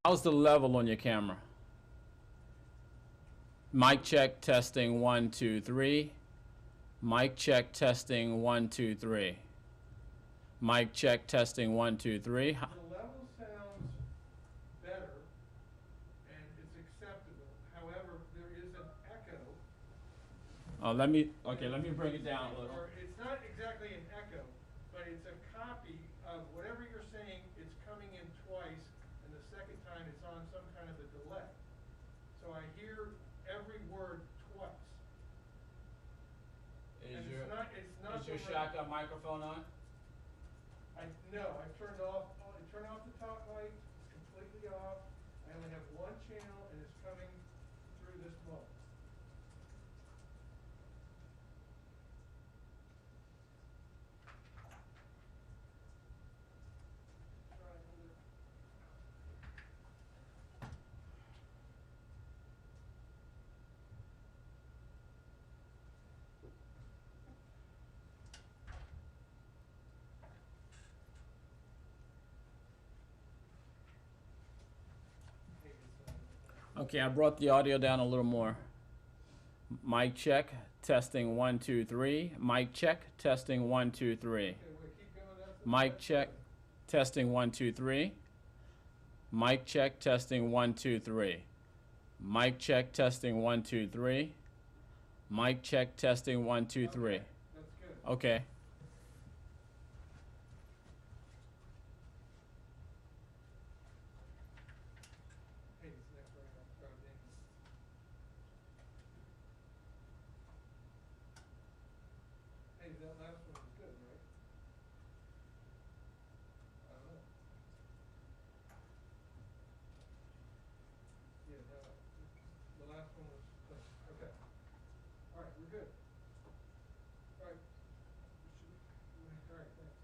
How's the level on your camera? Mic check, testing, 1, 2, 3. Mic check, testing, 1, 2, 3. Mic check, testing, 1, 2, 3. The level sounds better and it's acceptable. However, there is an echo. Let me bring it down a little. Or it's not exactly an echo, but it's a copy of whatever you're saying. It's coming in twice, and the second time it's on some kind of a delay. So I hear every word twice. Is It's not your shotgun microphone on? No, I've turned off the top light. It's completely off. I only have one channel, and it's coming through this mode. Okay, I brought the audio down a little more. Mic check, testing, 1, 2, 3. Mic check, testing, 1, 2, 3. Okay, wait, keep going. Mic check, testing, 1, 2, 3. Mic check, testing, 1, 2, 3. Mic check, testing, 1, 2, 3. Mic check, testing, 1, 2, 3. Okay, that's good. Okay. Hey, it's next round. Hey, that last one was good, right? I don't know. Yeah, no, the last one was, okay. All right, we're good. All right. All right, thanks.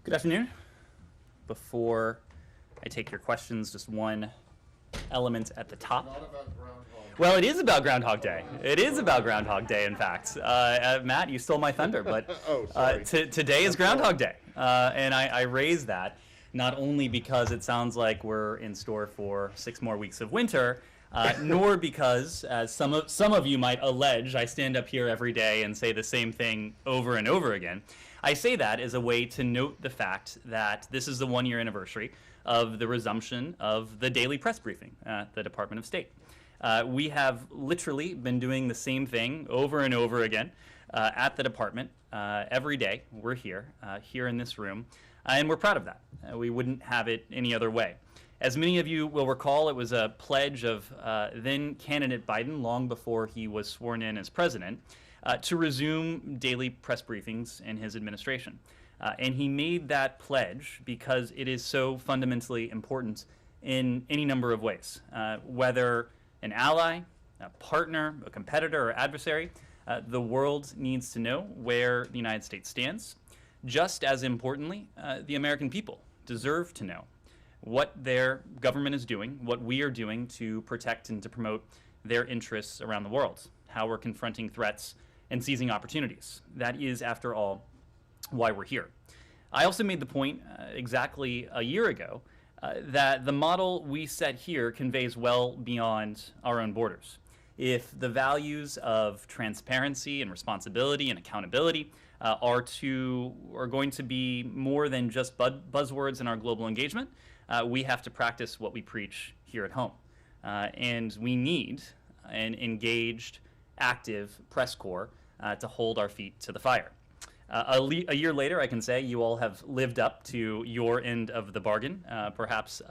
Good afternoon. Before I take your questions, just one element at the top. Not about Groundhog. Well, it is about Groundhog Day. It is about Groundhog Day, in fact. Matt, you stole my thunder, but Oh, sorry. today is Groundhog Day. And I raise that not only because it sounds like we're in store for 6 more weeks of winter, nor because, as some of you might allege, I stand up here every day and say the same thing over and over again. I say that as a way to note the fact that this is the 1-year anniversary of the resumption of the daily press briefing at the Department of State. We have literally been doing the same thing over and over again at the department every day. We're here in this room, and we're proud of that. We wouldn't have it any other way. As many of you will recall, it was a pledge of then candidate Biden, long before he was sworn in as president, to resume daily press briefings in his administration. And he made that pledge because it is so fundamentally important in any number of ways. Whether an ally, a partner, a competitor, or adversary, the world needs to know where the United States stands. Just as importantly, the American people deserve to know what their government is doing, what we are doing to protect and to promote their interests around the world, how we're confronting threats and seizing opportunities. That is, after all, why we're here. I also made the point exactly a year ago that the model we set here conveys well beyond our own borders. If the values of transparency and responsibility and accountability are going to be more than just buzzwords in our global engagement, we have to practice what we preach here at home. And we need an engaged, active press corps to hold our feet to the fire. A year later, I can say you all have lived up to your end of the bargain, perhaps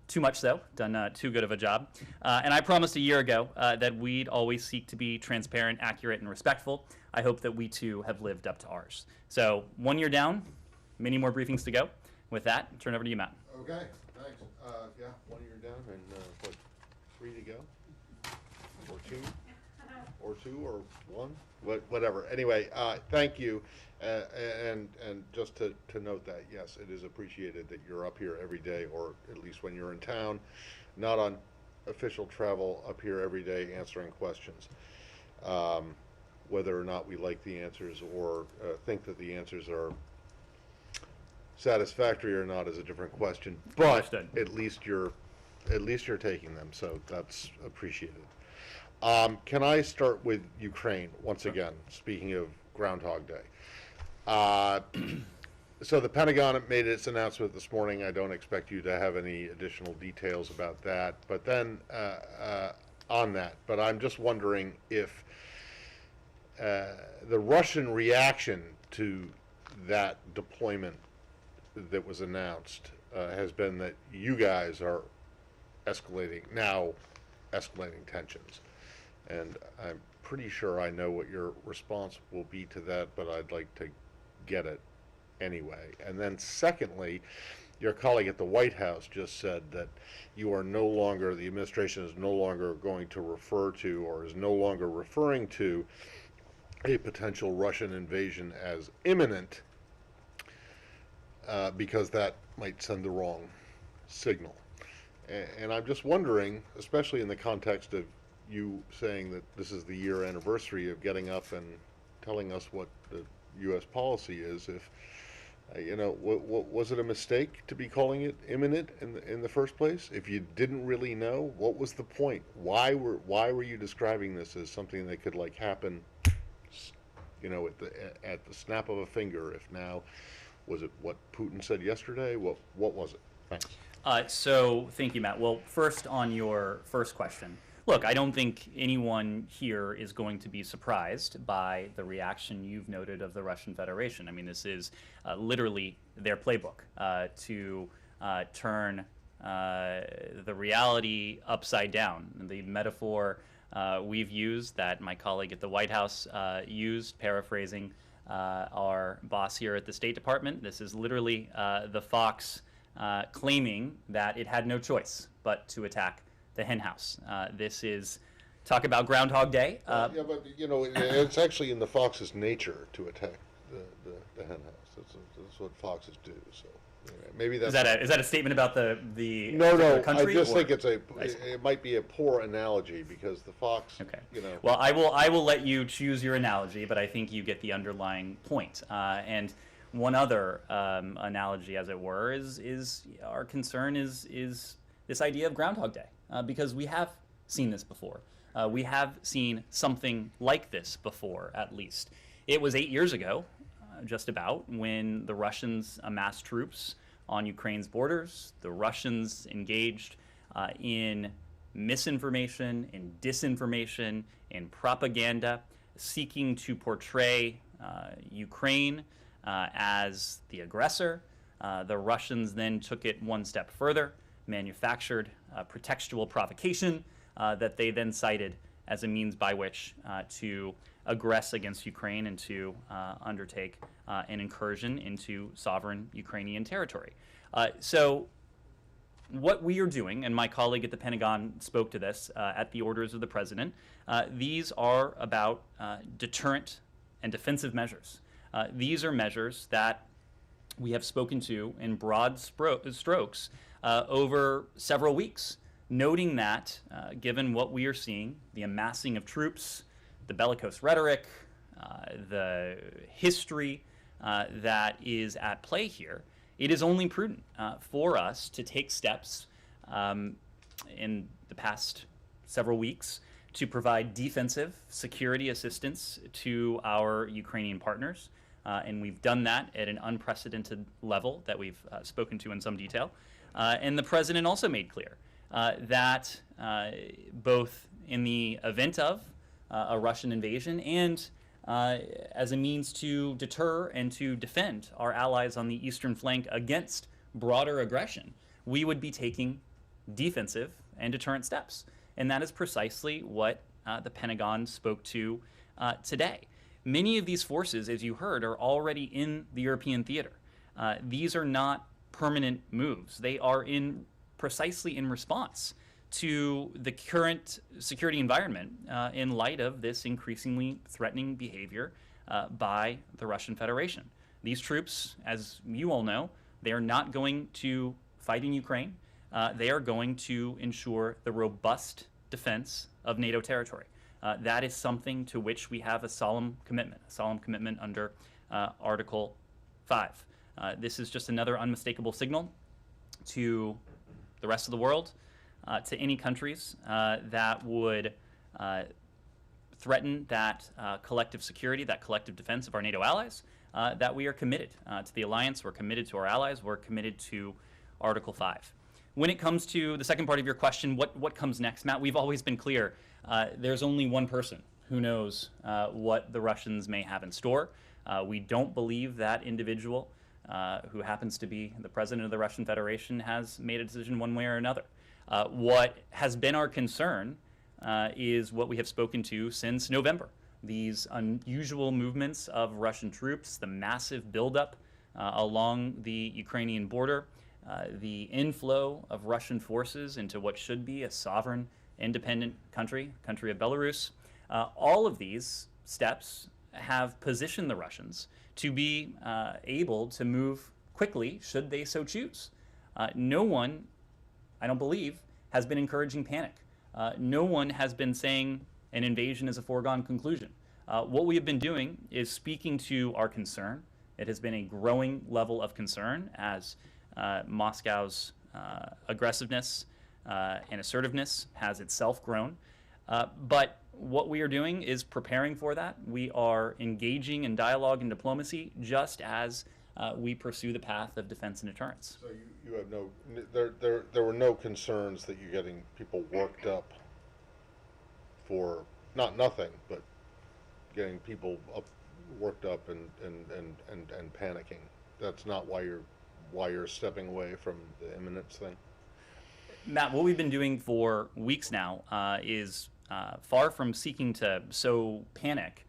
too much so, done too good of a job. And I promised a year ago that we'd always seek to be transparent, accurate, and respectful. I hope that we too have lived up to ours. So 1 year down, many more briefings to go. With that, turn over to you, Matt. Okay, thanks. Yeah, 1 year down and what, 3 to go? Or two, or one? Whatever. Anyway, thank you. And just to note that, yes, it is appreciated that you're up here every day, or at least when you're in town, not on official travel, up here every day answering questions. Whether or not we like the answers or think that the answers are satisfactory or not is a different question. But Understood. at least you're taking them, so that's appreciated. Can I start with Ukraine once again? Speaking of Groundhog Day. So the Pentagon made its announcement this morning. I don't expect you to have any additional details about that. But then on that, but I'm just wondering if the Russian reaction to that deployment that was announced has been that you guys are escalating tensions. And I'm pretty sure I know what your response will be to that, but I'd like to get it anyway. And then secondly, your colleague at the White House just said that you are no longer, the administration is no longer going to refer to, or is no longer referring to, a potential Russian invasion as imminent, because that might send the wrong signal. And I'm just wondering, especially in the context of you saying that this is the year anniversary of getting up and telling us what the U.S. policy is, if was it a mistake to be calling it imminent in the first place? If you didn't really know, what was the point? Why were you describing this as something that could like happen, at the snap of a finger? If now, was it what Putin said yesterday? What was it? Thanks. So thank you, Matt. Well, first on your first question. Look, I don't think anyone here is going to be surprised by the reaction you've noted of the Russian Federation. I mean, this is literally their playbook to turn the reality upside down. The metaphor we've used, that my colleague at the White House used, paraphrasing our boss here at the State Department, this is literally the fox claiming that it had no choice but to attack the hen house. This is, talk about Groundhog Day. Yeah, but it's actually in the fox's nature to attack the hen house. That's what foxes do. So maybe that's Is that a statement about the no. particular country? I just think I see. it might be a poor analogy because the fox. Okay. You know. Well, I will let you choose your analogy, but I think you get the underlying point. And one other analogy, as it were, is our concern is this idea of Groundhog Day, because we have seen this before. We have seen something like this before, at least. It was 8 years ago, just about, when the Russians amassed troops on Ukraine's borders. The Russians engaged in misinformation, in disinformation, in propaganda, seeking to portray Ukraine as the aggressor. The Russians then took it one step further, manufactured pretextual provocation that they then cited as a means by which to aggress against Ukraine and to undertake an incursion into sovereign Ukrainian territory. So what we are doing, and my colleague at the Pentagon spoke to this at the orders of the president, these are about deterrent and defensive measures. These are measures that we have spoken to in broad strokes over several weeks, noting that given what we are seeing, the amassing of troops, the bellicose rhetoric, the history that is at play here, it is only prudent for us to take steps in the past several weeks to provide defensive security assistance to our Ukrainian partners. And we've done that at an unprecedented level that we've spoken to in some detail. And the president also made clear that both in the event of a Russian invasion and as a means to deter and to defend our allies on the eastern flank against broader aggression, we would be taking defensive and deterrent steps. And that is precisely what the Pentagon spoke to today. Many of these forces, as you heard, are already in the European theater. These are not permanent moves. They are precisely in response to the current security environment in light of this increasingly threatening behavior by the Russian Federation. These troops, as you all know, they are not going to fight in Ukraine. They are going to ensure the robust defense of NATO territory. That is something to which we have a solemn commitment under Article 5. This is just another unmistakable signal to the rest of the world, to any countries that would threaten that collective security, that collective defense of our NATO allies, that we are committed to the alliance, we're committed to our allies, we're committed to Article 5. When it comes to the second part of your question, what comes next, Matt, we've always been clear. There's only one person who knows what the Russians may have in store. We don't believe that individual who happens to be the president of the Russian Federation has made a decision one way or another. What has been our concern is what we have spoken to since November. These unusual movements of Russian troops, the massive buildup along the Ukrainian border, the inflow of Russian forces into what should be a sovereign, independent country of Belarus. All of these steps have positioned the Russians to be able to move quickly should they so choose. No one, I don't believe, has been encouraging panic. No one has been saying an invasion is a foregone conclusion. What we have been doing is speaking to our concern. It has been a growing level of concern as Moscow's aggressiveness and assertiveness has itself grown. But what we are doing is preparing for that. We are engaging in dialogue and diplomacy just as we pursue the path of defense and deterrence. So you have no, there were no concerns that you're getting people worked up for, not nothing, but getting people worked up and panicking. That's not why you're stepping away from the imminence thing? Matt, what we've been doing for weeks now is far from seeking to sow panic.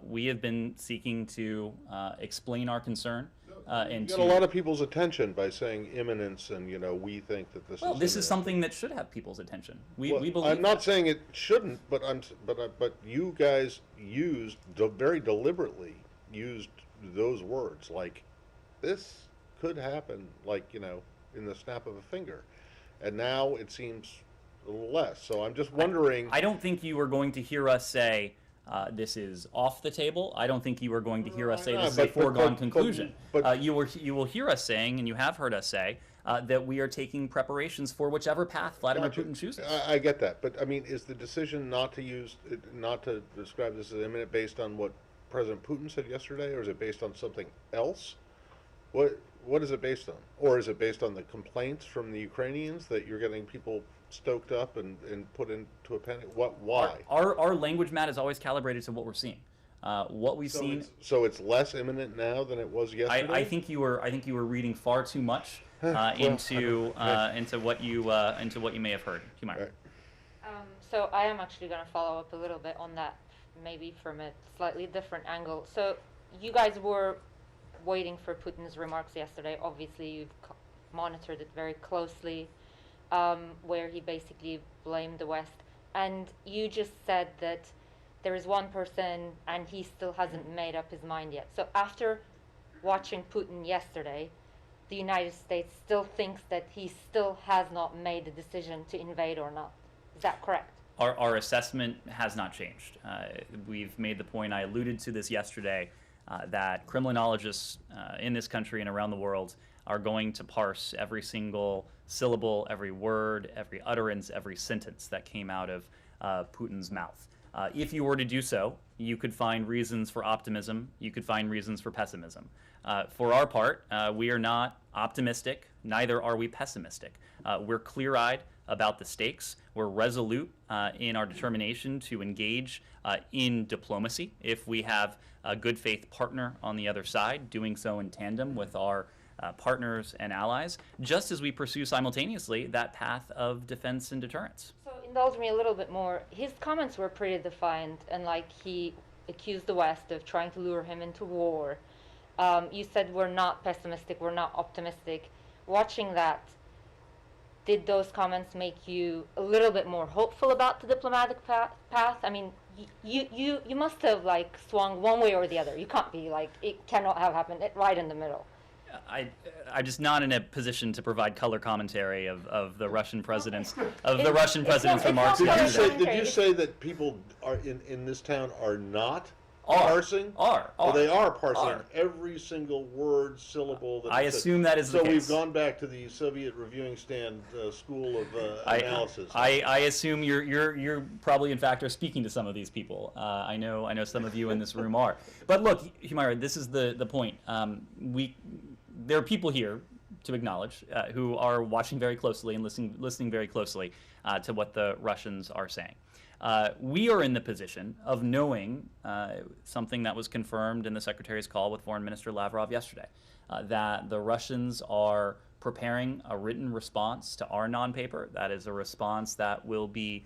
We have been seeking to explain our concern. And you get a lot of people's attention by saying imminence, and we think that this. Well, is this imminent. is something that should have people's attention. We believe. I'm not that. saying it shouldn't, but you guys very deliberately used those words, like, this could happen, like, in the snap of a finger. And now it seems a little less. So I'm just wondering. I don't think you were going to hear us say this is off the table. I don't think you were going to hear us say this is a foregone conclusion. You will hear us saying, and you have heard us say, that we are taking preparations for whichever path Vladimir Putin chooses. I get that, but I mean, is the decision not to describe this as imminent based on what President Putin said yesterday, or is it based on something else? What is it based on? Or is it based on the complaints from the Ukrainians that you're getting people stoked up and put into a panic? Why? Our language, Matt, is always calibrated to what we're seeing. What we've seen. So it's less imminent now than it was yesterday. I think you were reading far too much into what you may have heard. Humira. Right. So I am actually going to follow up a little bit on that, maybe from a slightly different angle. So you guys were waiting for Putin's remarks yesterday. Obviously, you've monitored it very closely, where he basically blamed the West. And you just said that there is one person and he still hasn't made up his mind yet. So after watching Putin yesterday, the United States still thinks that he still has not made the decision to invade or not. Is that correct? Our assessment has not changed. We've made the point, I alluded to this yesterday, that criminologists in this country and around the world are going to parse every single syllable, every word, every utterance, every sentence that came out of Putin's mouth. If you were to do so, you could find reasons for optimism, you could find reasons for pessimism. For our part, we are not optimistic, neither are we pessimistic. We're clear-eyed about the stakes. We're resolute in our determination to engage in diplomacy if we have a good faith partner on the other side, doing so in tandem with our partners and allies, just as we pursue simultaneously that path of defense and deterrence. So indulge me a little bit more. His comments were pretty defiant, and like he accused the West of trying to lure him into war. You said we're not pessimistic, we're not optimistic. Watching that, did those comments make you a little bit more hopeful about the diplomatic path? I mean, you must have like swung one way or the other. You can't be like, it cannot have happened right in the middle. I'm just not in a position to provide color commentary of the Russian president's remarks. Did you say that people are in this town are not parsing? Well, they are parsing every single word, syllable. That I assume that is the case. So we've gone back to the Soviet reviewing stand school of analysis. I assume you're probably in fact are speaking to some of these people. I know some of you in this room are. But look, Humira, this is the point. There are people here to acknowledge who are watching very closely and listening very closely to what the Russians are saying. We are in the position of knowing something that was confirmed in the Secretary's call with Foreign Minister Lavrov yesterday, that the Russians are preparing a written response to our non-paper. That is a response that will be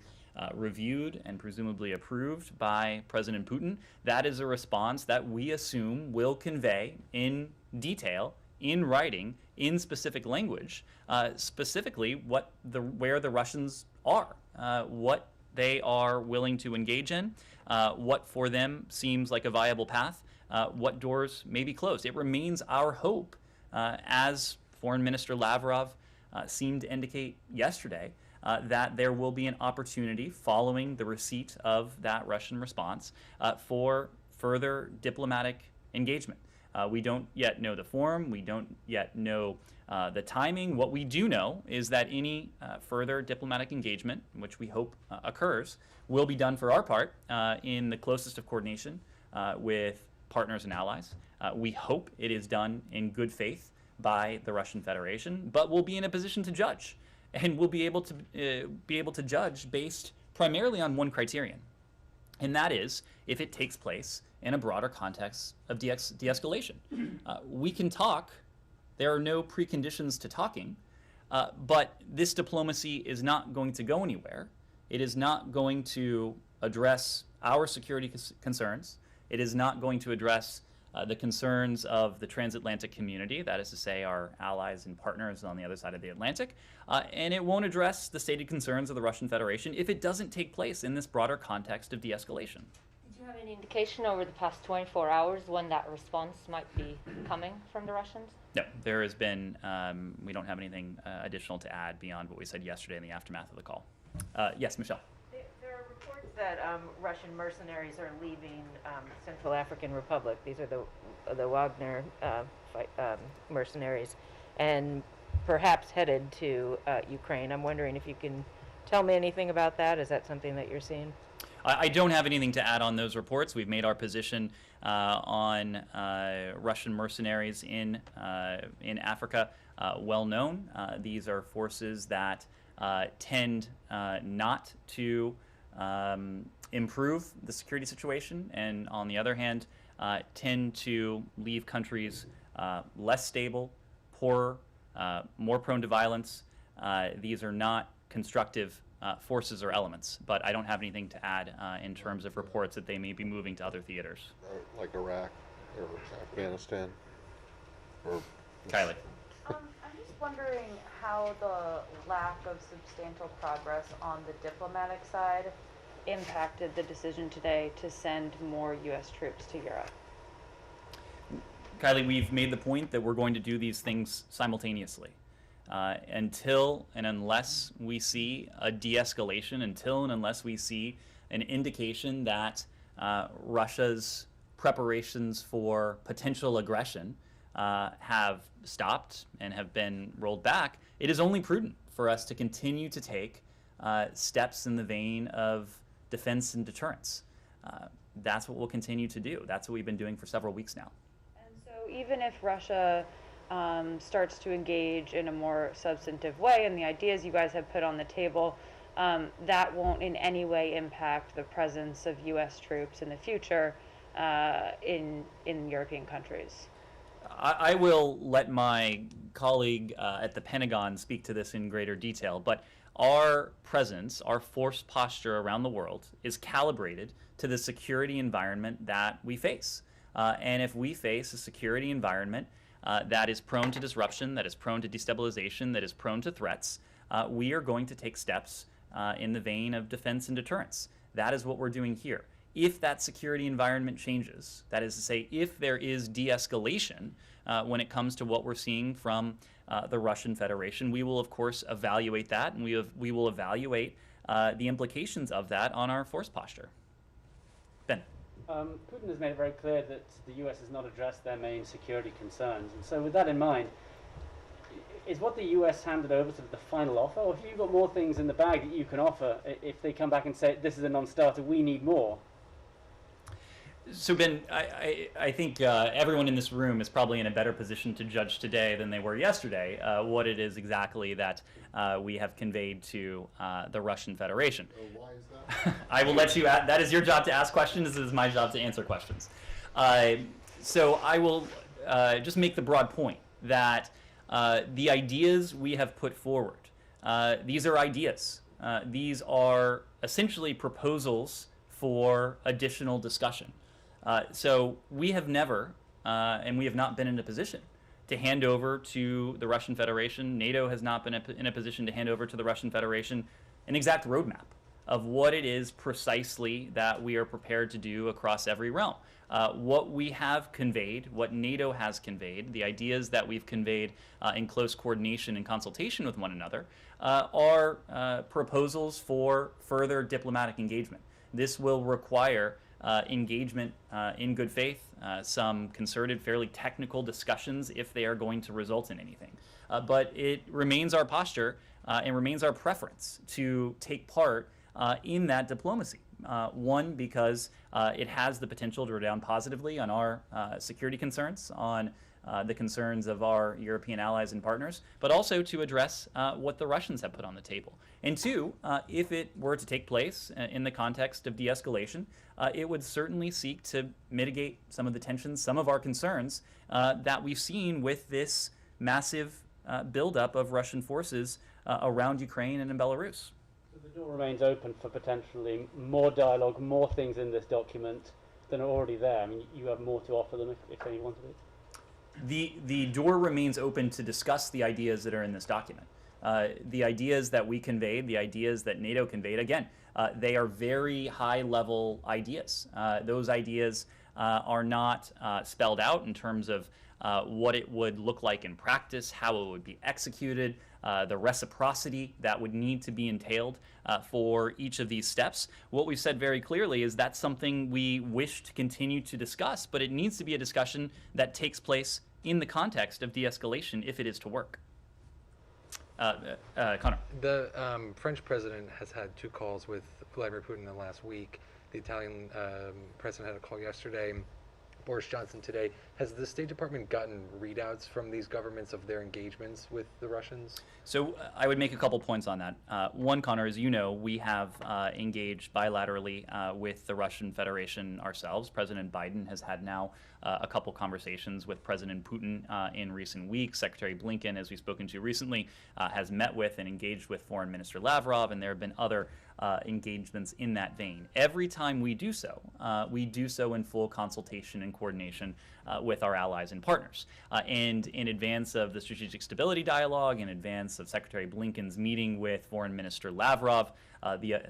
reviewed and presumably approved by President Putin. That is a response that we assume will convey in detail, in writing, in specific language, specifically where the Russians are, what they are willing to engage in, what for them seems like a viable path, what doors may be closed. It remains our hope, as Foreign Minister Lavrov seemed to indicate yesterday, that there will be an opportunity following the receipt of that Russian response for further diplomatic engagement. We don't yet know the form. We don't yet know the timing. What we do know is that any further diplomatic engagement, which we hope occurs, will be done for our part in the closest of coordination with partners and allies. We hope it is done in good faith by the Russian Federation, but we'll be in a position to judge, and we'll be able to judge based primarily on one criterion, and that is if it takes place in a broader context of de-escalation. We can talk. There are no preconditions to talking, but this diplomacy is not going to go anywhere. It is not going to address our security concerns. It is not going to address the concerns of the transatlantic community, that is to say our allies and partners on the other side of the Atlantic, and it won't address the stated concerns of the Russian Federation if it doesn't take place in this broader context of de-escalation. Did you you have any indication over the past 24 hours when that response might be coming from the Russians? No, there has been, we don't have anything additional to add beyond what we said yesterday in the aftermath of the call. Yes, Michelle. There are reports that Russian mercenaries are leaving Central African Republic. These are the Wagner mercenaries, and perhaps headed to Ukraine. I'm wondering if you can tell me anything about that. Is that something that you're seeing? I don't have anything to add on those reports. We've made our position on Russian mercenaries in Africa well known. These are forces that tend not to improve the security situation, and on the other hand, tend to leave countries less stable, poorer, more prone to violence. These are not constructive forces or elements, but I don't have anything to add in terms of reports that they may be moving to other theaters. Like Iraq or Afghanistan? Or Kylie. I'm just wondering how the lack of substantial progress on the diplomatic side impacted the decision today to send more U.S. troops to Europe. Kylie, we've made the point that we're going to do these things simultaneously. Until and unless we see a de-escalation, until and unless we see an indication that Russia's preparations for potential aggression have stopped and have been rolled back, it is only prudent for us to continue to take steps in the vein of defense and deterrence. That's what we'll continue to do. That's what we've been doing for several weeks now. And so even if Russia starts to engage in a more substantive way, and the ideas you guys have put on the table, that won't in any way impact the presence of U.S. troops in the future in European countries. I will let my colleague at the Pentagon speak to this in greater detail, but our presence, our force posture around the world is calibrated to the security environment that we face. And if we face a security environment that is prone to disruption, that is prone to destabilization, that is prone to threats, we are going to take steps in the vein of defense and deterrence. That is what we're doing here. If that security environment changes, that is to say, if there is de-escalation when it comes to what we're seeing from the Russian Federation, we will, of course, evaluate that, and we will evaluate the implications of that on our force posture. Ben. Putin has made it very clear that the US has not addressed their main security concerns. And so with that in mind, is what the US handed over sort of the final offer, or have you got more things in the bag that you can offer if they come back and say, this is a non-starter, we need more? So Ben, I think everyone in this room is probably in a better position to judge today than they were yesterday what it is exactly that we have conveyed to the Russian Federation. why is that? I will let you, that is your job to ask questions, this is my job to answer questions. So I will just make the broad point that the ideas we have put forward, these are ideas. These are essentially proposals for additional discussion. So we have never, and we have not been in a position to hand over to the Russian Federation. NATO has not been in a position to hand over to the Russian Federation an exact roadmap of what it is precisely that we are prepared to do across every realm. What we have conveyed, what NATO has conveyed, the ideas that we've conveyed in close coordination and consultation with one another are proposals for further diplomatic engagement. This will require engagement in good faith, some concerted, fairly technical discussions if they are going to result in anything. But it remains our posture and remains our preference to take part in that diplomacy. One, because it has the potential to redound positively on our security concerns, on the concerns of our European allies and partners, but also to address what the Russians have put on the table. And two, if it were to take place in the context of de-escalation, it would certainly seek to mitigate some of the tensions, some of our concerns that we've seen with this massive buildup of Russian forces around Ukraine and in Belarus. So the door remains open for potentially more dialogue, more things in this document than are already there. I mean, you have more to offer them if they wanted it. The door remains open to discuss the ideas that are in this document. The ideas that we conveyed, the ideas that NATO conveyed, again, they are very high-level ideas. Those ideas are not spelled out in terms of what it would look like in practice, how it would be executed, the reciprocity that would need to be entailed for each of these steps. What we've said very clearly is that's something we wish to continue to discuss, but it needs to be a discussion that takes place in the context of de-escalation if it is to work. Connor. The French president has had 2 calls with Vladimir Putin in the last week. The Italian president had a call yesterday. Boris Johnson today. Has the State Department gotten readouts from these governments of their engagements with the Russians? So I would make a couple points on that. One, Connor, as you know, we have engaged bilaterally with the Russian Federation ourselves. President Biden has had now a couple conversations with President Putin in recent weeks. Secretary Blinken, as we've spoken to recently, has met with and engaged with Foreign Minister Lavrov, and there have been other engagements in that vein. Every time we do so in full consultation and coordination with our allies and partners. And in advance of the Strategic Stability Dialogue, in advance of Secretary Blinken's meeting with Foreign Minister Lavrov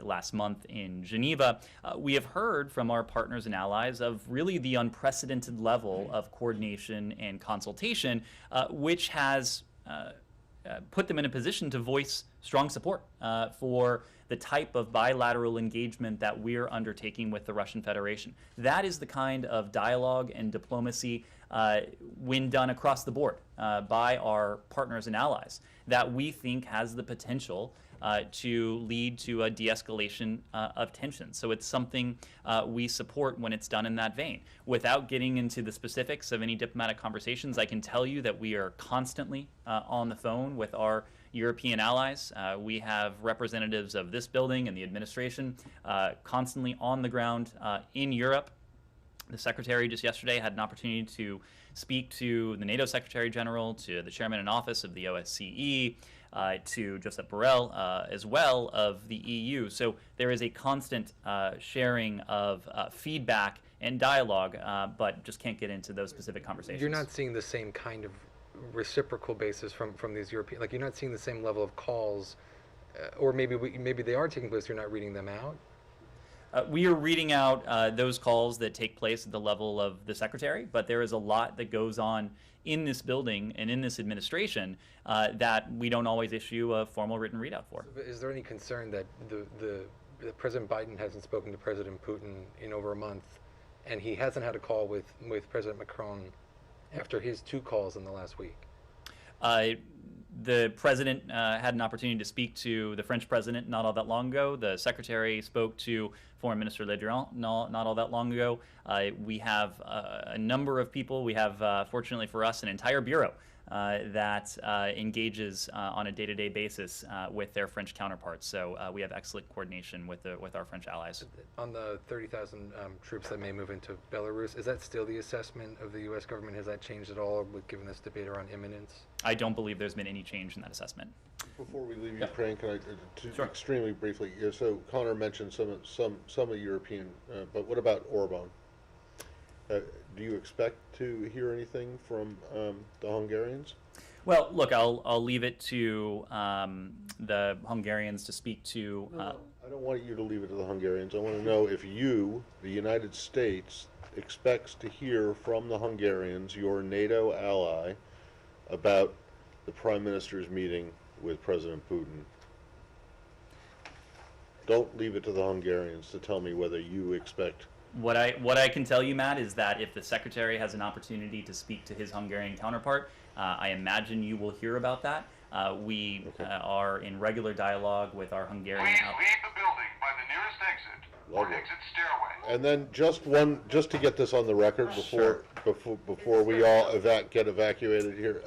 last month in Geneva, we have heard from our partners and allies of really the unprecedented level of coordination and consultation, which has put them in a position to voice strong support for the type of bilateral engagement that we're undertaking with the Russian Federation. That is the kind of dialogue and diplomacy, when done across the board by our partners and allies, that we think has the potential to lead to a de-escalation of tension. So it's something we support when it's done in that vein. Without getting into the specifics of any diplomatic conversations, I can tell you that we are constantly on the phone with our European allies. We have representatives of this building and the administration constantly on the ground in Europe. The Secretary just yesterday had an opportunity to speak to the NATO Secretary General, to the Chairman in Office of the OSCE, to Josep Borrell as well of the EU. So there is a constant sharing of feedback and dialogue, but just can't get into those specific conversations. You're not seeing the same kind of reciprocal basis from these European, like you're not seeing the same level of calls, or maybe they are taking place, you're not reading them out? We are reading out those calls that take place at the level of the Secretary, but there is a lot that goes on in this building and in this administration that we don't always issue a formal written readout for. So, is there any concern that the President Biden hasn't spoken to President Putin in over a month, and he hasn't had a call with President Macron after his 2 calls in the last week? The president had an opportunity to speak to the French president not all that long ago. The secretary spoke to Foreign Minister Le Drian not all that long ago. We have a number of people. We have, fortunately for us, an entire bureau that engages on a day-to-day basis with their French counterparts. So we have excellent coordination with our French allies. On the 30,000 troops that may move into Belarus, is that still the assessment of the U.S. government? Has that changed at all, given this debate around imminence? I don't believe there's been any change in that assessment. Before we leave Ukraine, can I Sure. extremely briefly? So Connor mentioned some of European, but what about Orban? Do you expect to hear anything from the Hungarians? Well, look, I'll leave it to the Hungarians to speak to. I don't want you to leave it to the Hungarians. I want to know if you, the United States, expects to hear from the Hungarians, your NATO ally, about the Prime Minister's meeting with President Putin. Don't leave it to the Hungarians to tell me whether you expect. What I can tell you, Matt, is that if the Secretary has an opportunity to speak to his Hungarian counterpart, I imagine you will hear about that. We are in regular dialogue with our Hungarian. Please leave the building by the nearest exit or Lovely. exit stairway. And then just to get this on the record before we all get evacuated here,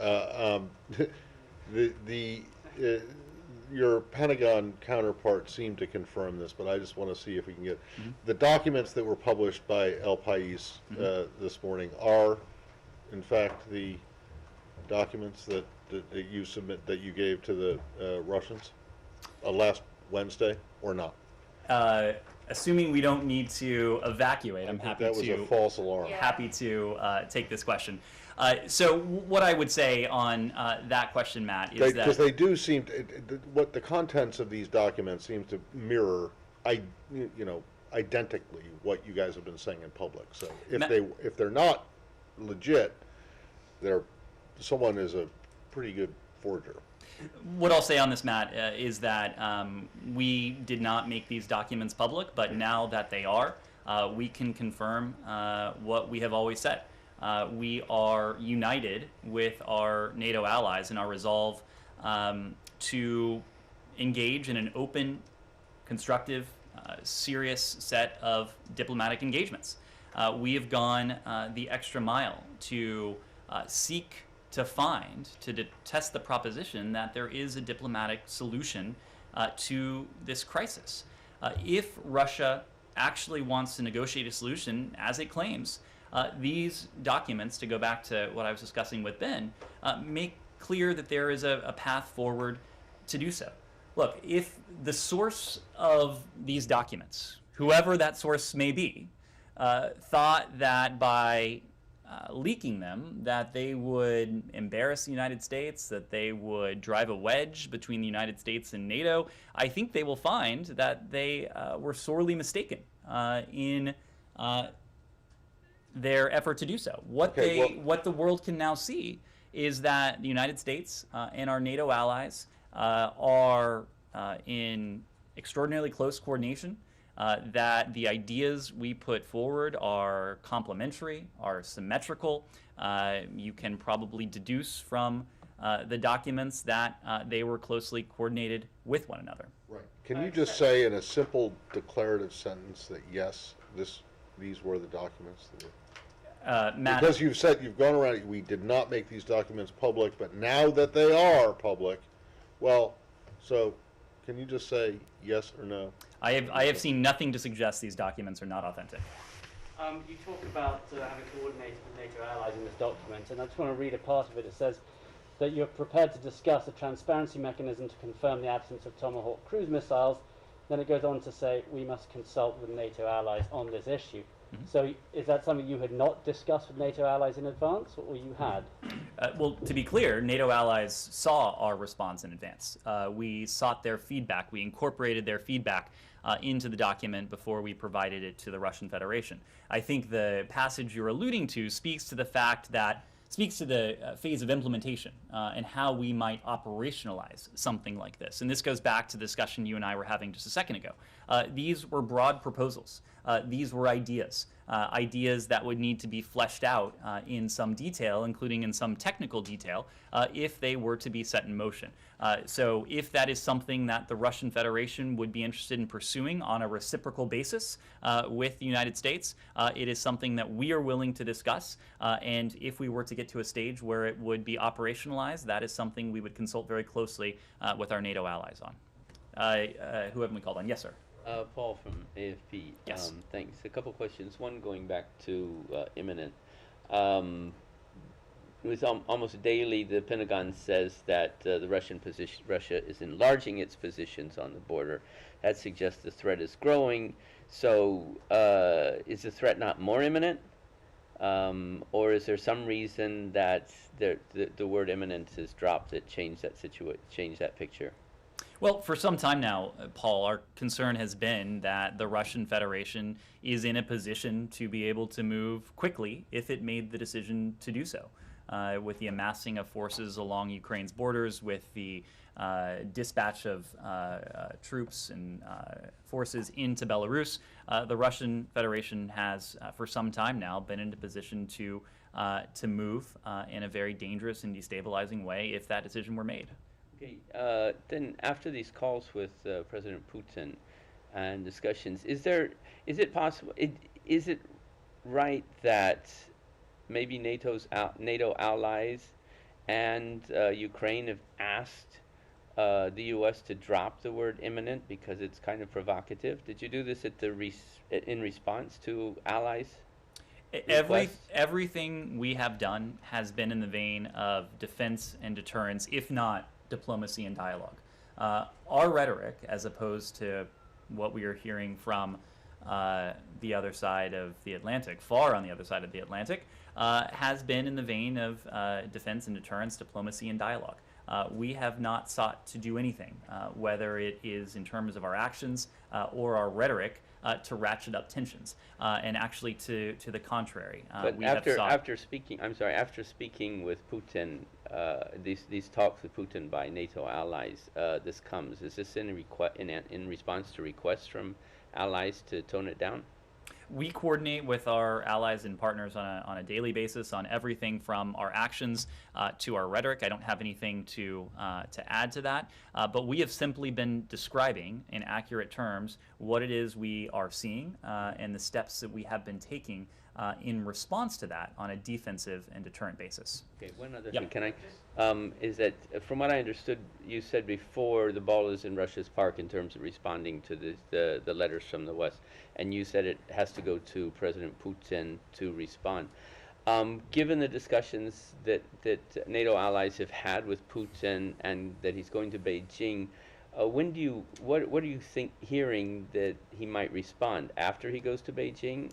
your Pentagon counterpart seemed to confirm this, but I just want to see if we can get the documents that were published by El País this morning are, in fact, the documents that you gave to the Russians last Wednesday, or not? Assuming we don't need to evacuate, I'm happy that was to. a false alarm. Happy to take this question. So what I would say on that question, Matt, is that Because they do seem to, what the contents of these documents seem to mirror, identically what you guys have been saying in public. So if they're not legit, someone is a pretty good forger. what I'll say on this, Matt, is that we did not make these documents public, but now that they are, we can confirm what we have always said. We are united with our NATO allies in our resolve to engage in an open, constructive, serious set of diplomatic engagements. We have gone the extra mile to seek to find, to test the proposition that there is a diplomatic solution to this crisis. If Russia actually wants to negotiate a solution, as it claims, these documents, to go back to what I was discussing with Ben, make clear that there is a path forward to do so. Look, if the source of these documents, whoever that source may be, thought that by leaking them, that they would embarrass the United States, that they would drive a wedge between the United States and NATO, I think they will find that they were sorely mistaken in their effort to do so. What the world can now see is that the United States and our NATO allies are in extraordinarily close coordination, that the ideas we put forward are complementary, are symmetrical. You can probably deduce from the documents that they were closely coordinated with one another. Right. Can you just say in a simple declarative sentence that yes, these were the documents that were... Matt, because you've said, you've gone around, we did not make these documents public, but now that they are public, well, so can you just say yes or no? I have seen nothing to suggest these documents are not authentic. You talk about having coordinated with NATO allies in this document, and I just want to read a part of it. It says that you're prepared to discuss a transparency mechanism to confirm the absence of Tomahawk cruise missiles. Then it goes on to say we must consult with NATO allies on this issue. So is that something you had not discussed with NATO allies in advance, or you had? Well, to be clear, NATO allies saw our response in advance. We sought their feedback. We incorporated their feedback into the document before we provided it to the Russian Federation. I think the passage you're alluding to speaks to the phase of implementation and how we might operationalize something like this. And this goes back to the discussion you and I were having just a second ago. These were broad proposals. These were ideas that would need to be fleshed out in some detail, including in some technical detail, if they were to be set in motion. So if that is something that the Russian Federation would be interested in pursuing on a reciprocal basis with the United States, it is something that we are willing to discuss. And if we were to get to a stage where it would be operationalized, that is something we would consult very closely with our NATO allies on. Who haven't we called on? Yes, sir. Paul from AFP. Yes. Thanks. A couple questions. One going back to imminent. It was almost daily. The Pentagon says that Russia is enlarging its positions on the border. That suggests the threat is growing. So is the threat not more imminent? Or is there some reason that the word imminent is dropped that changed that picture? Well, for some time now, Paul, our concern has been that the Russian Federation is in a position to be able to move quickly if it made the decision to do so. With the amassing of forces along Ukraine's borders, with the dispatch of troops and forces into Belarus, the Russian Federation has, for some time now, been in a position to move in a very dangerous and destabilizing way if that decision were made. Okay. Then after these calls with President Putin and discussions, is it possible? Is it right that maybe NATO allies and Ukraine have asked the U.S. to drop the word imminent because it's kind of provocative? Did you do this in response to allies? Everything we have done has been in the vein of defense and deterrence, if not diplomacy and dialogue. Our rhetoric, as opposed to what we are hearing from the other side of the Atlantic, far on the other side of the Atlantic, has been in the vein of defense and deterrence, diplomacy, and dialogue. We have not sought to do anything, whether it is in terms of our actions or our rhetoric, to ratchet up tensions, and actually to the contrary. But we after speaking with Putin, these talks with Putin by NATO allies, this comes. Is this in response to requests from allies to tone it down? We coordinate with our allies and partners on a daily basis on everything from our actions to our rhetoric. I don't have anything to add to that, but we have simply been describing in accurate terms what it is we are seeing and the steps that we have been taking in response to that on a defensive and deterrent basis. Okay, one other Yep. thing, can I? Is that, from what I understood, you said before the ball is in Russia's park in terms of responding to the letters from the West, and you said it has to go to President Putin to respond. Given the discussions that NATO allies have had with Putin and that he's going to Beijing, what are you hearing that he might respond after he goes to Beijing?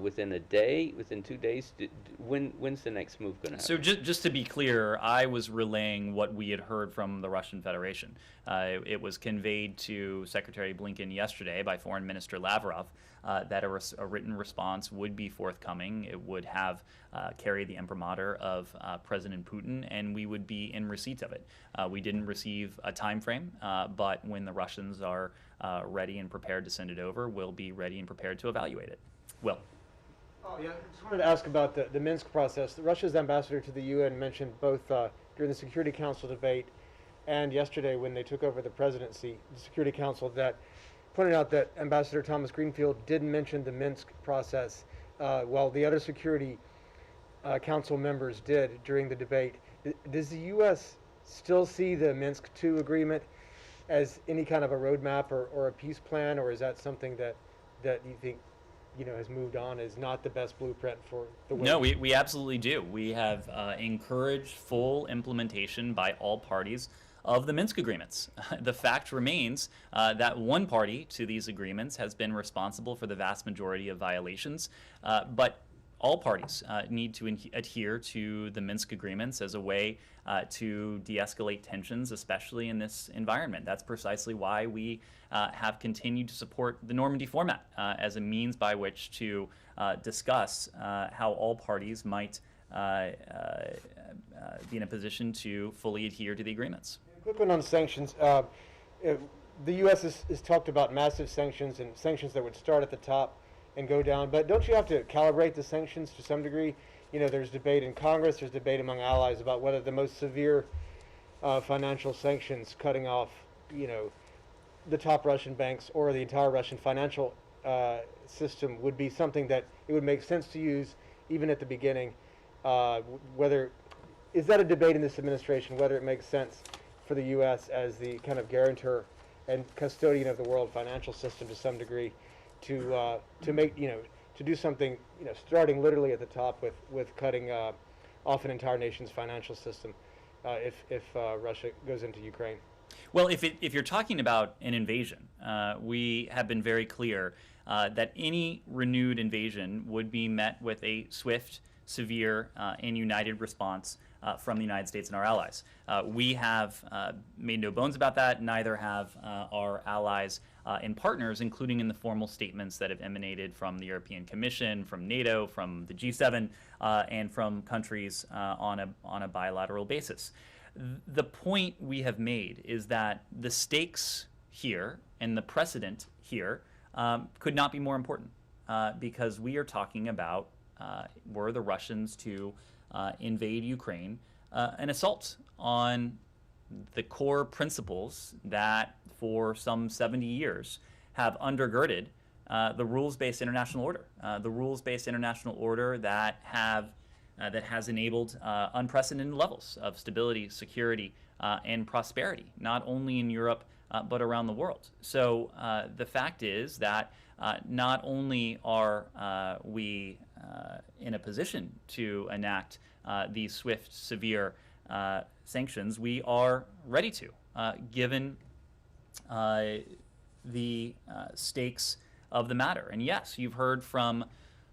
Within a day, within 2 days? When's the next move going to happen? So just to be clear, I was relaying what we had heard from the Russian Federation. It was conveyed to Secretary Blinken yesterday by Foreign Minister Lavrov that a written response would be forthcoming. It would have carry the imprimatur of President Putin, and we would be in receipt of it. We didn't receive a time frame, but when the Russians are ready and prepared to send it over, we'll be ready and prepared to evaluate it. Will. Oh, yeah. I just wanted to ask about the Minsk process. Russia's ambassador to the UN mentioned both during the Security Council debate and yesterday when they took over the presidency, the Security Council, that pointed out that Ambassador Thomas Greenfield didn't mention the Minsk process while the other Security Council members did during the debate. Does the U.S. still see the Minsk II agreement as any kind of a roadmap or a peace plan, or is that something that you think has moved on, is not the best blueprint for the way? No, we absolutely do. We have encouraged full implementation by all parties of the Minsk agreements. The fact remains that one party to these agreements has been responsible for the vast majority of violations, but all parties need to adhere to the Minsk agreements as a way to de-escalate tensions, especially in this environment. That's precisely why we have continued to support the Normandy format as a means by which to discuss how all parties might be in a position to fully adhere to the agreements. Quick one on sanctions. The U.S. has talked about massive sanctions and sanctions that would start at the top and go down, but don't you have to calibrate the sanctions to some degree? There's debate in Congress, there's debate among allies about whether the most severe financial sanctions, cutting off, the top Russian banks or the entire Russian financial system, would be something that it would make sense to use even at the beginning. Is that a debate in this administration, whether it makes sense for the U.S. as the kind of guarantor and custodian of the world financial system to some degree to make, to do something, starting literally at the top with cutting off an entire nation's financial system if Russia goes into Ukraine? Well, if you're talking about an invasion, we have been very clear that any renewed invasion would be met with a swift, severe, and united response from the United States and our allies. We have made no bones about that, neither have our allies and partners, including in the formal statements that have emanated from the European Commission, from NATO, from the G7, and from countries on a bilateral basis. The point we have made is that the stakes here and the precedent here could not be more important because we are talking about were the Russians to invade Ukraine, an assault on the core principles that for some 70 years have undergirded the rules-based international order, that has enabled unprecedented levels of stability, security, and prosperity, not only in Europe but around the world. So the fact is that not only are we in a position to enact these swift, severe sanctions, we are ready to, given the stakes of the matter. And yes, you've heard from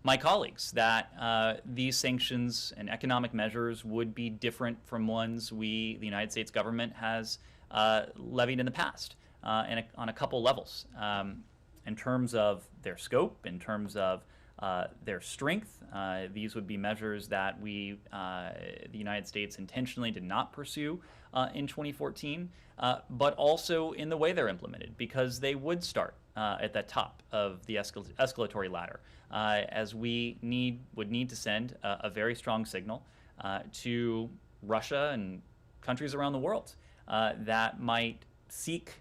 my colleagues that these sanctions and economic measures would be different from ones the United States government has levied in the past, and on a couple levels, in terms of their scope, in terms of their strength. These would be measures that the United States intentionally did not pursue in 2014, but also in the way they're implemented, because they would start at the top of the escalatory ladder, as we would need to send a very strong signal to Russia and countries around the world that might seek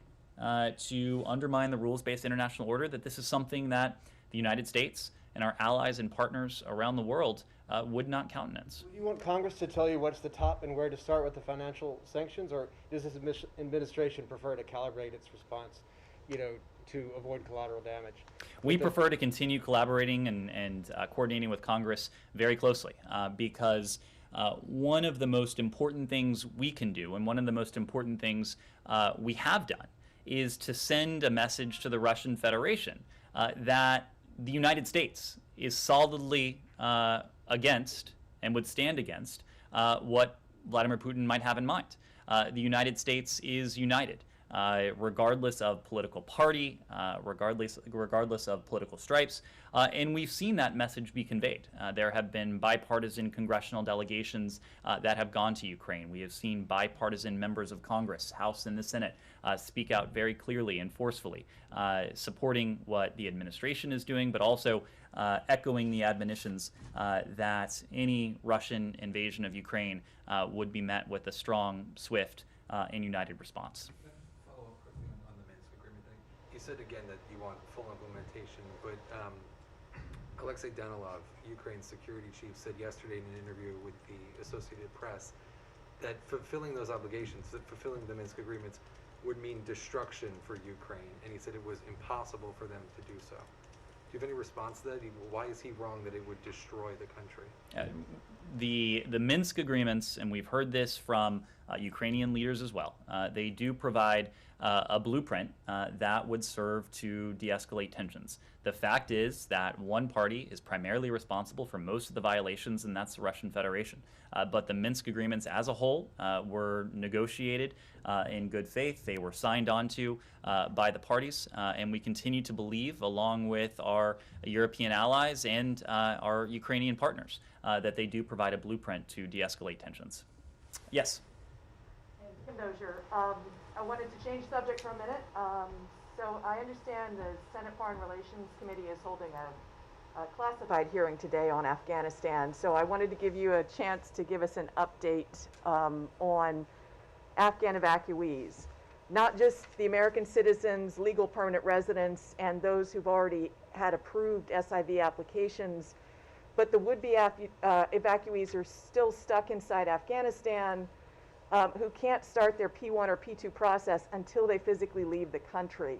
to undermine the rules-based international order, that this is something that the United States and our allies and partners around the world would not countenance. Do you want Congress to tell you what's the top and where to start with the financial sanctions, or does this administration prefer to calibrate its response, to avoid collateral damage? We prefer to continue collaborating and coordinating with Congress very closely, because one of the most important things we can do, and one of the most important things we have done, is to send a message to the Russian Federation that the United States is solidly against and would stand against what Vladimir Putin might have in mind. The United States is united, regardless of political party, regardless of political stripes, and we've seen that message be conveyed. There have been bipartisan congressional delegations that have gone to Ukraine. We have seen bipartisan members of Congress, House and the Senate, speak out very clearly and forcefully, supporting what the administration is doing, but also echoing the admonitions that any Russian invasion of Ukraine would be met with a strong, swift, and united response. Follow up quickly on the Minsk agreement thing. You said again that you want full implementation, but Alexei Danilov, Ukraine's security chief, said yesterday in an interview with the Associated Press that fulfilling those obligations, that fulfilling the Minsk agreements, would mean destruction for Ukraine, and he said it was impossible for them to do so. Do you have any response to that? Why is he wrong that it would destroy the country? The Minsk agreements, and we've heard this from Ukrainian leaders as well, they do provide a blueprint that would serve to de-escalate tensions. The fact is that one party is primarily responsible for most of the violations, and that's the Russian Federation. But the Minsk agreements as a whole were negotiated in good faith. They were signed onto by the parties, and we continue to believe, along with our European allies and our Ukrainian partners, that they do provide a blueprint to de-escalate tensions. Yes? Kim Dozier. I wanted to change subject for a minute. So I understand the Senate Foreign Relations Committee is holding a classified hearing today on Afghanistan. So I wanted to give you a chance to give us an update on Afghan evacuees. Not just the American citizens, legal permanent residents, and those who've already had approved SIV applications, but the would-be evacuees are still stuck inside Afghanistan, who can't start their P1 or P2 process until they physically leave the country.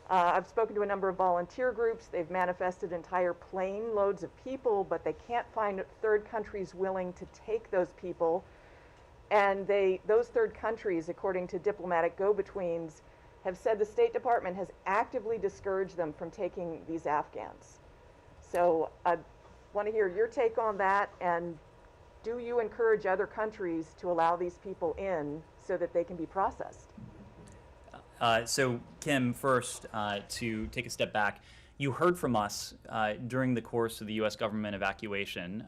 I've spoken to a number of volunteer groups. They've manifested entire plane loads of people, but they can't find third countries willing to take those people. And those third countries, according to diplomatic go-betweens, have said the State Department has actively discouraged them from taking these Afghans. So I want to hear your take on that, and do you encourage other countries to allow these people in so that they can be processed? So, Kim, first, to take a step back, you heard from us during the course of the U.S. government evacuation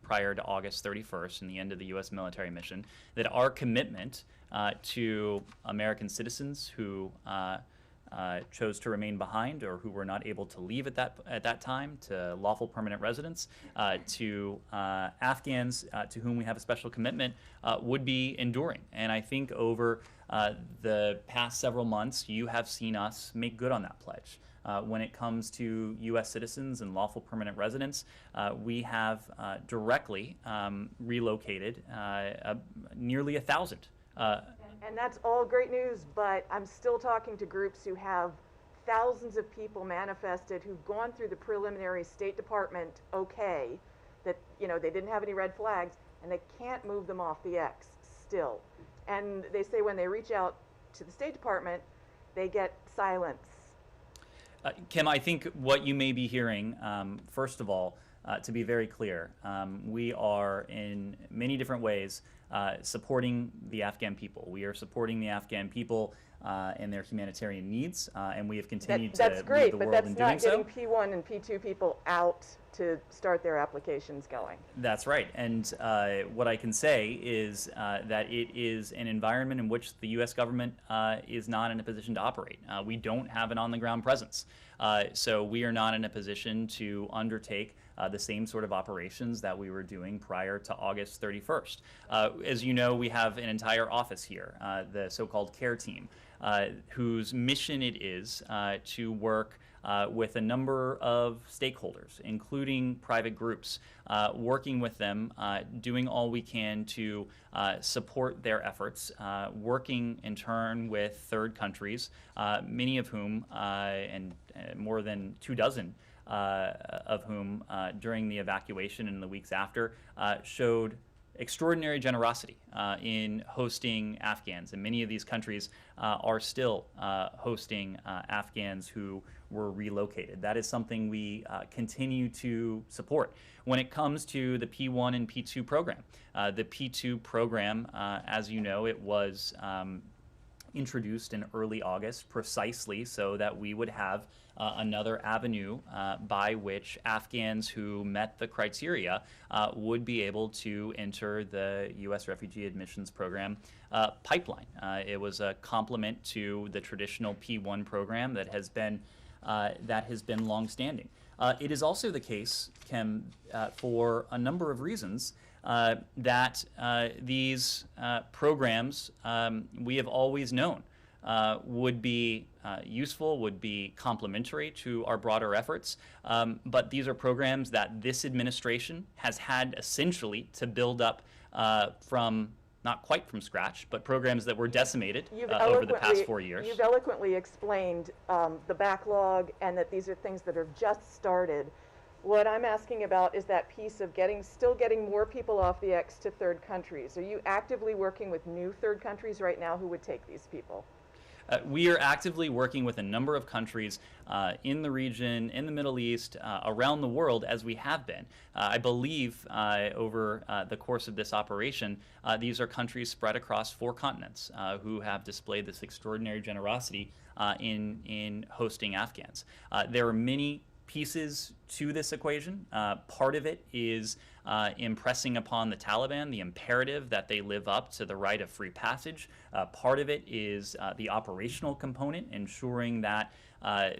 prior to August 31st and the end of the U.S. military mission that our commitment to American citizens who chose to remain behind or who were not able to leave at that time, to lawful permanent residents, to Afghans to whom we have a special commitment, would be enduring. And I think over the past several months, you have seen us make good on that pledge. When it comes to U.S. citizens and lawful permanent residents, we have directly relocated nearly 1,000. And that's all great news, but I'm still talking to groups who have thousands of people manifested who've gone through the preliminary State Department okay, that they didn't have any red flags, and they can't move them off the X still. And they say when they reach out to the State Department, they get silence. Kim, I think what you may be hearing, first of all, to be very clear, we are in many different ways supporting the Afghan people. We are supporting the Afghan people and their humanitarian needs, and we have continued to lead the world in doing so. That's great, but that's not getting P1 and P2 people out to start their applications going. That's right, and what I can say is that it is an environment in which the U.S. government is not in a position to operate. We don't have an on-the-ground presence, so we are not in a position to undertake the same sort of operations that we were doing prior to August 31st. As you know, we have an entire office here, the so-called CARE team, whose mission it is to work with a number of stakeholders, including private groups, working with them, doing all we can to support their efforts, working in turn with third countries, many of whom, and more than 24 of whom during the evacuation and the weeks after showed extraordinary generosity in hosting Afghans, and many of these countries are still hosting Afghans who were relocated. That is something we continue to support. When it comes to the P1 and P2 program, the P2 program, as you know, it was introduced in early August precisely so that we would have another avenue by which Afghans who met the criteria would be able to enter the U.S. Refugee Admissions Program pipeline. It was a complement to the traditional P1 program that has been longstanding. It is also the case, Kim, for a number of reasons, that these programs we have always known would be useful, would be complementary to our broader efforts, but these are programs that this administration has had essentially to build up from, not quite from scratch, but programs that were decimated over the past 4 years. You've eloquently explained the backlog and that these are things that have just started. What I'm asking about is that piece of still getting more people off the X to third countries. Are you actively working with new third countries right now who would take these people? We are actively working with a number of countries in the region, in the Middle East, around the world, as we have been. I believe over the course of this operation, these are countries spread across 4 continents who have displayed this extraordinary generosity in hosting Afghans. There are many pieces to this equation. Part of it is impressing upon the Taliban the imperative that they live up to the right of free passage. Part of it is the operational component, ensuring that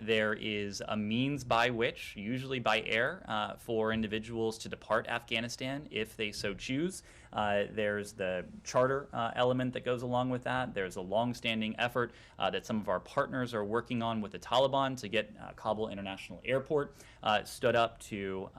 there is a means by which, usually by air, for individuals to depart Afghanistan if they so choose. There's the charter element that goes along with that. There's a long-standing effort that some of our partners are working on with the Taliban to get Kabul International Airport stood up to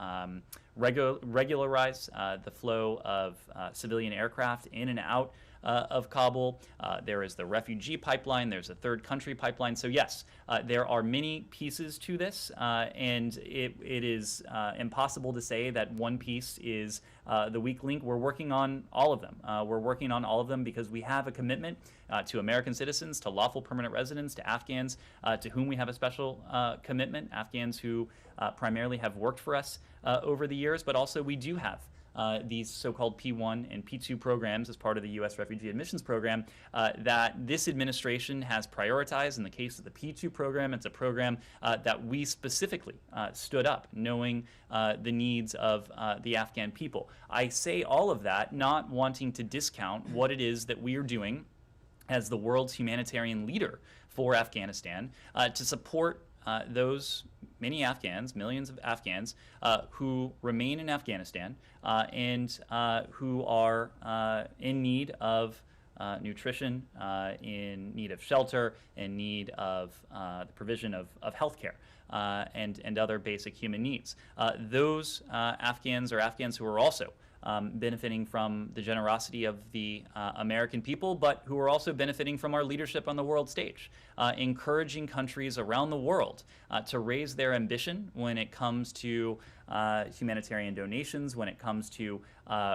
regularize the flow of civilian aircraft in and out of Kabul. There is the refugee pipeline, there's a third country pipeline. So yes, there are many pieces to this, and it is impossible to say that one piece is the weak link. We're working on all of them. We're working on all of them because we have a commitment to American citizens, to lawful permanent residents, to Afghans to whom we have a special commitment, Afghans who primarily have worked for us over the years, but also we do have these so-called P1 and P2 programs as part of the U.S. Refugee Admissions Program that this administration has prioritized. In the case of the P2 program, it's a program that we specifically stood up, knowing the needs of the Afghan people. I say all of that not wanting to discount what it is that we are doing as the world's humanitarian leader for Afghanistan to support those many Afghans, millions of Afghans, who remain in Afghanistan and who are in need of nutrition, in need of shelter, in need of the provision of health care and other basic human needs. Those Afghans are Afghans who are also benefiting from the generosity of the American people, but who are also benefiting from our leadership on the world stage. encouraging countries around the world to raise their ambition when it comes to humanitarian donations, when it comes to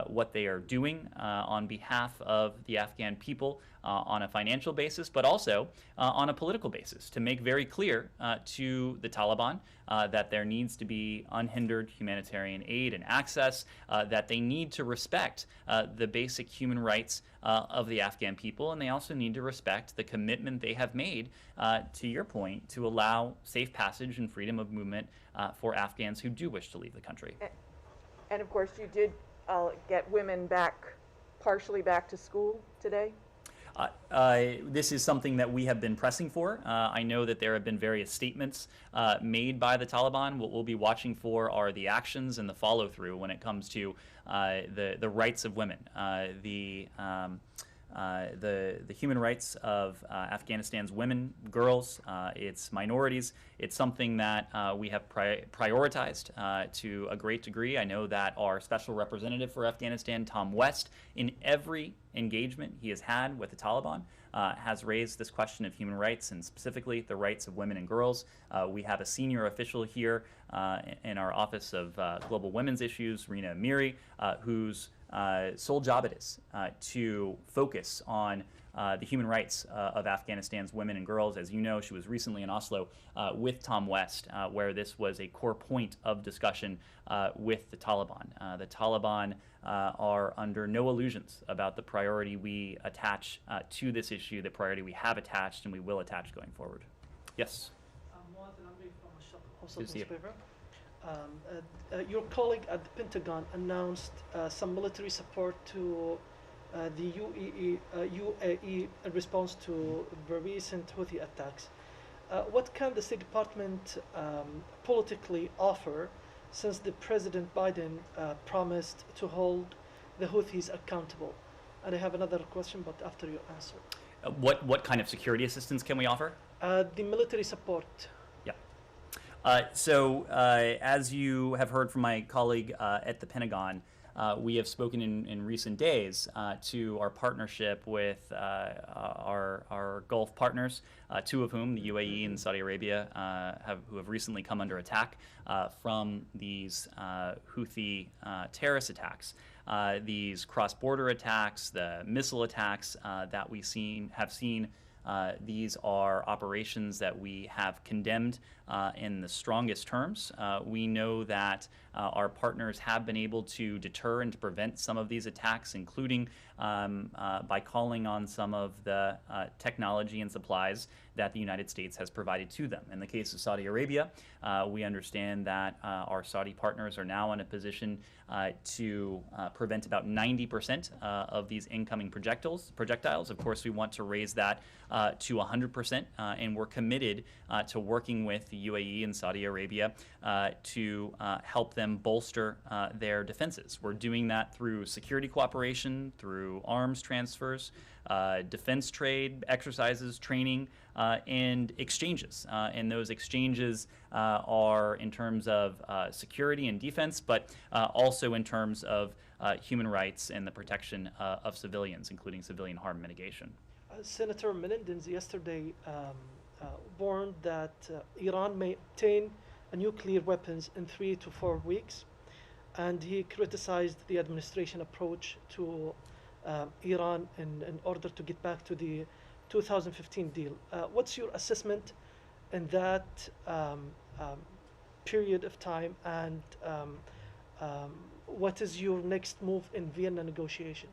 what they are doing on behalf of the Afghan people on a financial basis, but also on a political basis, to make very clear to the Taliban that there needs to be unhindered humanitarian aid and access, that they need to respect the basic human rights of the Afghan people, and they also need to respect the commitment they have made, to your point, to allow safe passage and freedom of movement for Afghans who do wish to leave the country. And of course, you did get women partially back to school today? This is something that we have been pressing for. I know that there have been various statements made by the Taliban. What we'll be watching for are the actions and the follow-through when it comes to the rights of women, the human rights of Afghanistan's women, girls, its minorities. It's something that we have prioritized to a great degree. I know that our special representative for Afghanistan, Tom West, in every engagement he has had with the Taliban, has raised this question of human rights and specifically the rights of women and girls. We have a senior official here in our Office of Global Women's Issues, Rina Amiri, whose sole job it is to focus on the human rights of Afghanistan's women and girls. As you know, she was recently in Oslo with Tom West, where this was a core point of discussion with the Taliban. The Taliban are under no illusions about the priority we attach to this issue, the priority we have attached and we will attach going forward. Yes? Also newspaper. Your colleague at the Pentagon announced some military support to the UAE in response to the recent Houthi attacks. What can the State Department politically offer, since the President Biden promised to hold the Houthis accountable? And I have another question, but after you answer. What kind of security assistance can we offer? The military support. As you have heard from my colleague at the Pentagon, we have spoken in recent days to our partnership with our Gulf partners, two of whom, the UAE and Saudi Arabia, who have recently come under attack from these Houthi terrorist attacks. These cross-border attacks, the missile attacks that we have seen. These are operations that we have condemned in the strongest terms. We know that our partners have been able to deter and to prevent some of these attacks, including by calling on some of the technology and supplies that the United States has provided to them. In the case of Saudi Arabia, we understand that our Saudi partners are now in a position to prevent about 90% of these incoming projectiles. Of course, we want to raise that to 100%, and we're committed to working with the UAE and Saudi Arabia to help them bolster their defenses. We're doing that through security cooperation, through arms transfers, defense trade exercises, training, and exchanges. And those exchanges are in terms of security and defense, but also in terms of human rights and the protection of civilians, including civilian harm mitigation. Senator Menendez yesterday warned that Iran may obtain nuclear weapons in 3 to 4 weeks, and he criticized the administration approach to Iran in order to get back to the 2015 deal. What's your assessment in that period of time, and what is your next move in Vienna negotiation?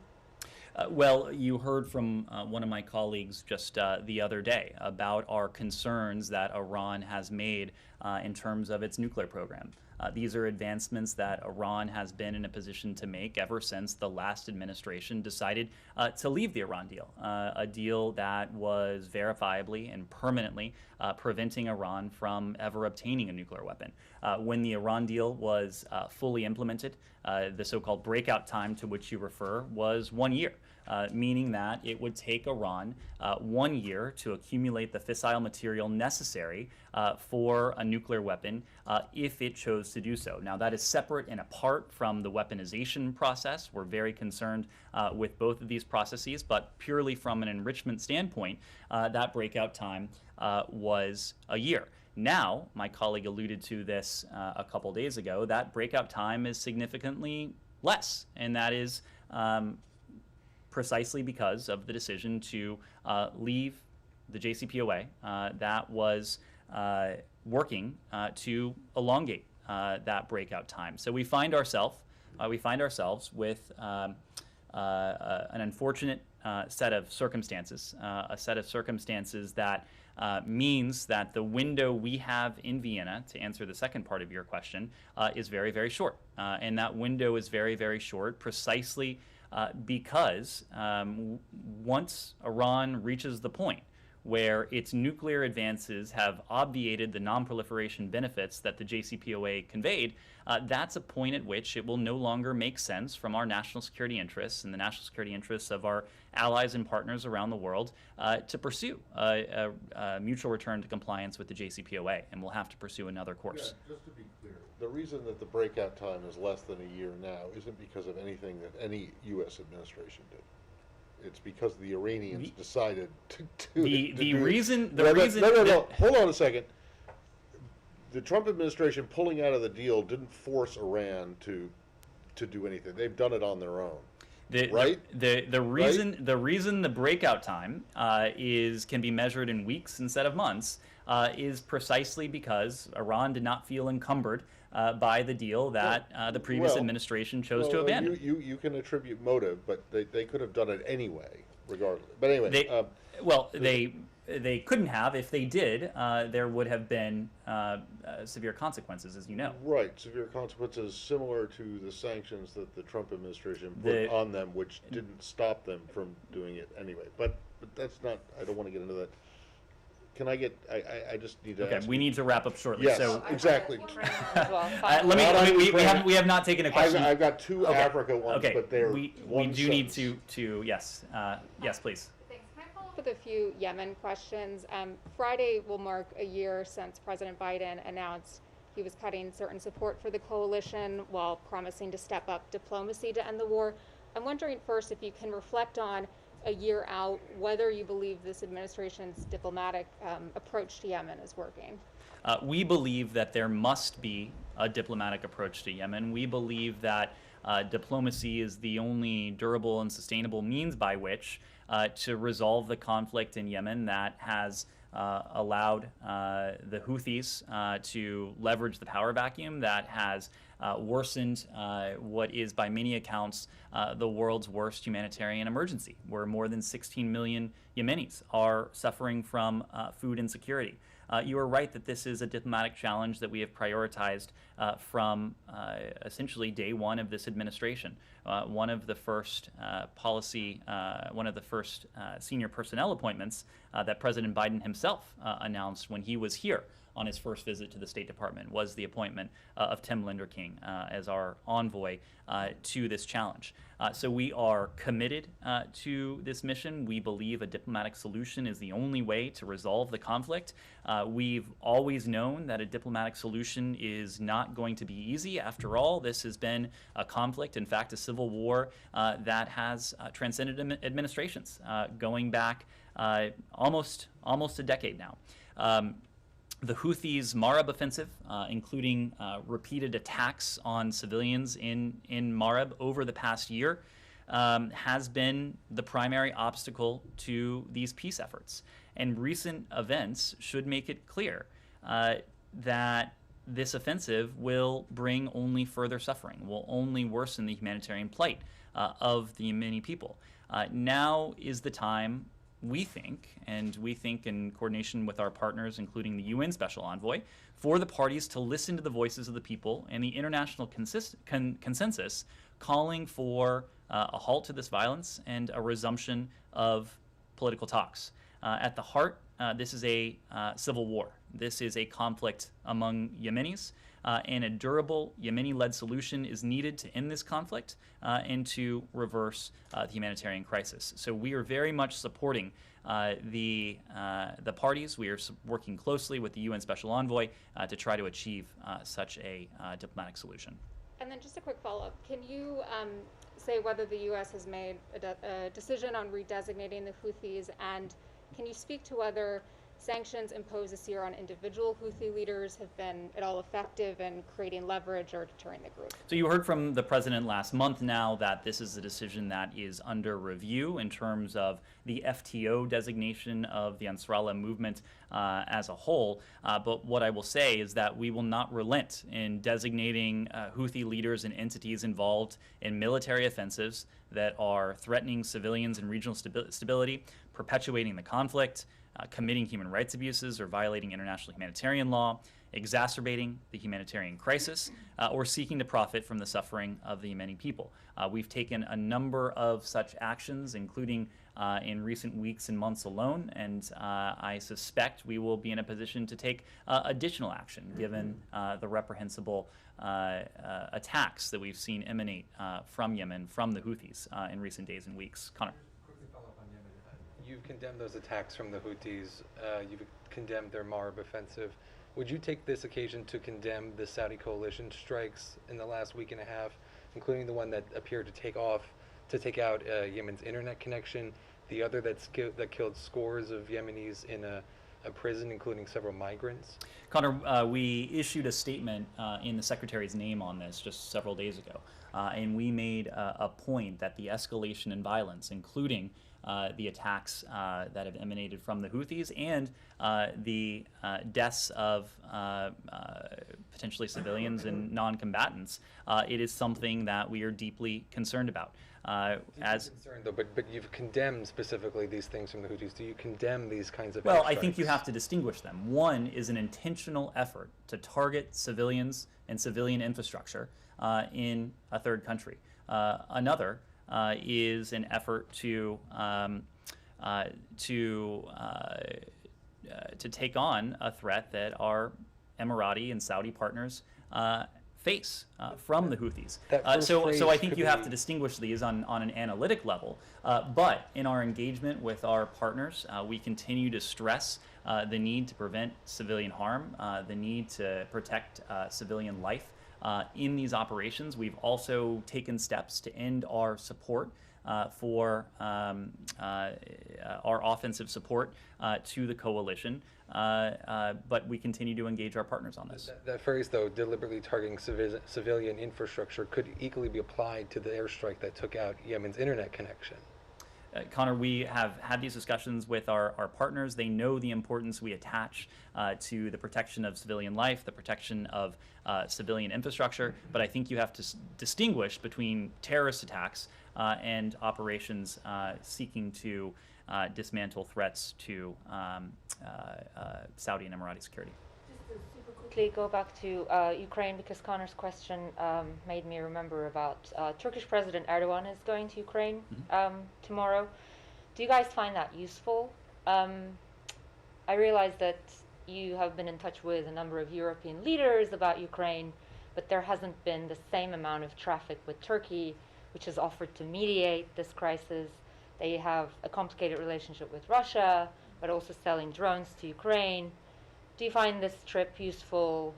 Well, you heard from one of my colleagues just the other day about our concerns that Iran has made in terms of its nuclear program. These are advancements that Iran has been in a position to make ever since the last administration decided to leave the Iran deal, a deal that was verifiably and permanently preventing Iran from ever obtaining a nuclear weapon. When the Iran deal was fully implemented, the so-called breakout time to which you refer was 1 year. meaning that it would take Iran 1 year to accumulate the fissile material necessary for a nuclear weapon if it chose to do so. Now, that is separate and apart from the weaponization process. We're very concerned with both of these processes, but purely from an enrichment standpoint, that breakout time was a year. Now, my colleague alluded to this a couple days ago, that breakout time is significantly less, and that is precisely because of the decision to leave the JCPOA that was working to elongate that breakout time. So we find ourselves with an unfortunate set of circumstances, a set of circumstances that means that the window we have in Vienna, to answer the second part of your question, is very, very short. And that window is very, very short precisely because once Iran reaches the point where its nuclear advances have obviated the non-proliferation benefits that the JCPOA conveyed, that's a point at which it will no longer make sense from our national security interests and the national security interests of our allies and partners around the world to pursue a mutual return to compliance with the JCPOA, and we'll have to pursue another course. Yeah, just to be clear, the reason that the breakout time is less than a year now isn't because of anything that any U.S. administration did. It's because the Iranians decided to do it. The reason. No. Hold on a second. The Trump administration pulling out of the deal didn't force Iran to do anything. They've done it on their own. Right? The reason the breakout time can be measured in weeks instead of months is precisely because Iran did not feel encumbered by the deal that the previous administration chose to abandon. You can attribute motive, but they could have done it anyway, regardless. But anyway, they couldn't have. If they did, there would have been severe consequences, as you know. Right, severe consequences similar to the sanctions that the Trump administration put on them, which didn't stop them from doing it anyway. But that's not. I don't want to get into that. Can I get? I just need to. Okay, we need to wrap up shortly. Yes, so exactly. We have not taken a question. I've got two Africa ones, but they're we do need to yes please. Thanks. Can I follow up with a few Yemen questions? Friday will mark a year since President Biden announced he was cutting certain support for the coalition while promising to step up diplomacy to end the war. I'm wondering first if you can reflect on a year out whether you believe this administration's diplomatic approach to Yemen is working. We believe that there must be a diplomatic approach to Yemen. We believe that diplomacy is the only durable and sustainable means by which to resolve the conflict in Yemen that has allowed the Houthis to leverage the power vacuum, that has worsened what is by many accounts the world's worst humanitarian emergency, where more than 16 million Yemenis are suffering from food insecurity. You are right that this is a diplomatic challenge that we have prioritized from essentially day one of this administration. One of the first senior personnel appointments that President Biden himself announced when he was here on his first visit to the State Department was the appointment of Tim Linder-King as our envoy to this challenge. So we are committed to this mission. We believe a diplomatic solution is the only way to resolve the conflict. We've always known that a diplomatic solution is not going to be easy. After all, this has been a conflict, in fact, a civil war that has transcended administrations going back almost a decade now. The Houthis' Marib offensive, including repeated attacks on civilians in Marib over the past year, has been the primary obstacle to these peace efforts. And recent events should make it clear that this offensive will bring only further suffering, will only worsen the humanitarian plight of the Yemeni people. Now is the time, we think in coordination with our partners, including the UN Special Envoy, for the parties to listen to the voices of the people and the international consensus calling for a halt to this violence and a resumption of political talks. At the heart, this is a civil war. This is a conflict among Yemenis. and a durable Yemeni-led solution is needed to end this conflict and to reverse the humanitarian crisis. So we are very much supporting the parties. We are working closely with the UN Special Envoy to try to achieve such a diplomatic solution. And then just a quick follow-up. Can you say whether the U.S. has made a decision on redesignating the Houthis, and can you speak to whether sanctions imposed this year on individual Houthi leaders have been at all effective in creating leverage or deterring the group? So you heard from the president last month now that this is a decision that is under review in terms of the FTO designation of the Ansarallah movement as a whole. But what I will say is that we will not relent in designating Houthi leaders and entities involved in military offensives that are threatening civilians and regional stability, perpetuating the conflict, committing human rights abuses or violating international humanitarian law, exacerbating the humanitarian crisis, or seeking to profit from the suffering of the Yemeni people. We've taken a number of such actions, including in recent weeks and months alone, and I suspect we will be in a position to take additional action given the reprehensible attacks that we've seen emanate from Yemen, from the Houthis in recent days and weeks. Connor. You've condemned those attacks from the Houthis. You've condemned their Marib offensive. Would you take this occasion to condemn the Saudi coalition strikes in the last week and a half, including the one that appeared to take out Yemen's internet connection, the other that killed scores of Yemenis in a prison, including several migrants? Connor, we issued a statement in the Secretary's name on this just several days ago, and we made a point that the escalation in violence, including the attacks that have emanated from the Houthis and the deaths of potentially civilians and non-combatants, it is something that we are deeply concerned about. Concerned though, but you've condemned specifically these things from the Houthis. Do you condemn these kinds of Well, airstrikes? I think you have to distinguish them. One is an intentional effort to target civilians and civilian infrastructure in a third country. Another is an effort to take on a threat that our Emirati and Saudi partners face from the Houthis. So I think you have to distinguish these on an analytic level. But in our engagement with our partners, we continue to stress the need to prevent civilian harm, the need to protect civilian life. In these operations, we've also taken steps to end our support for our offensive support to the coalition, but we continue to engage our partners on this. That phrase, though, deliberately targeting civilian infrastructure, could equally be applied to the airstrike that took out Yemen's internet connection. Connor, we have had these discussions with our partners. They know the importance we attach to the protection of civilian life, the protection of civilian infrastructure, but I think you have to distinguish between terrorist attacks and operations seeking to dismantle threats to Saudi and Emirati security. Just to super quickly go back to Ukraine, because Connor's question made me remember about Turkish President Erdogan is going to Ukraine tomorrow. Do you guys find that useful? I realize that you have been in touch with a number of European leaders about Ukraine, but there hasn't been the same amount of traffic with Turkey, which has offered to mediate this crisis. They have a complicated relationship with Russia, but also selling drones to Ukraine. Do you find this trip useful?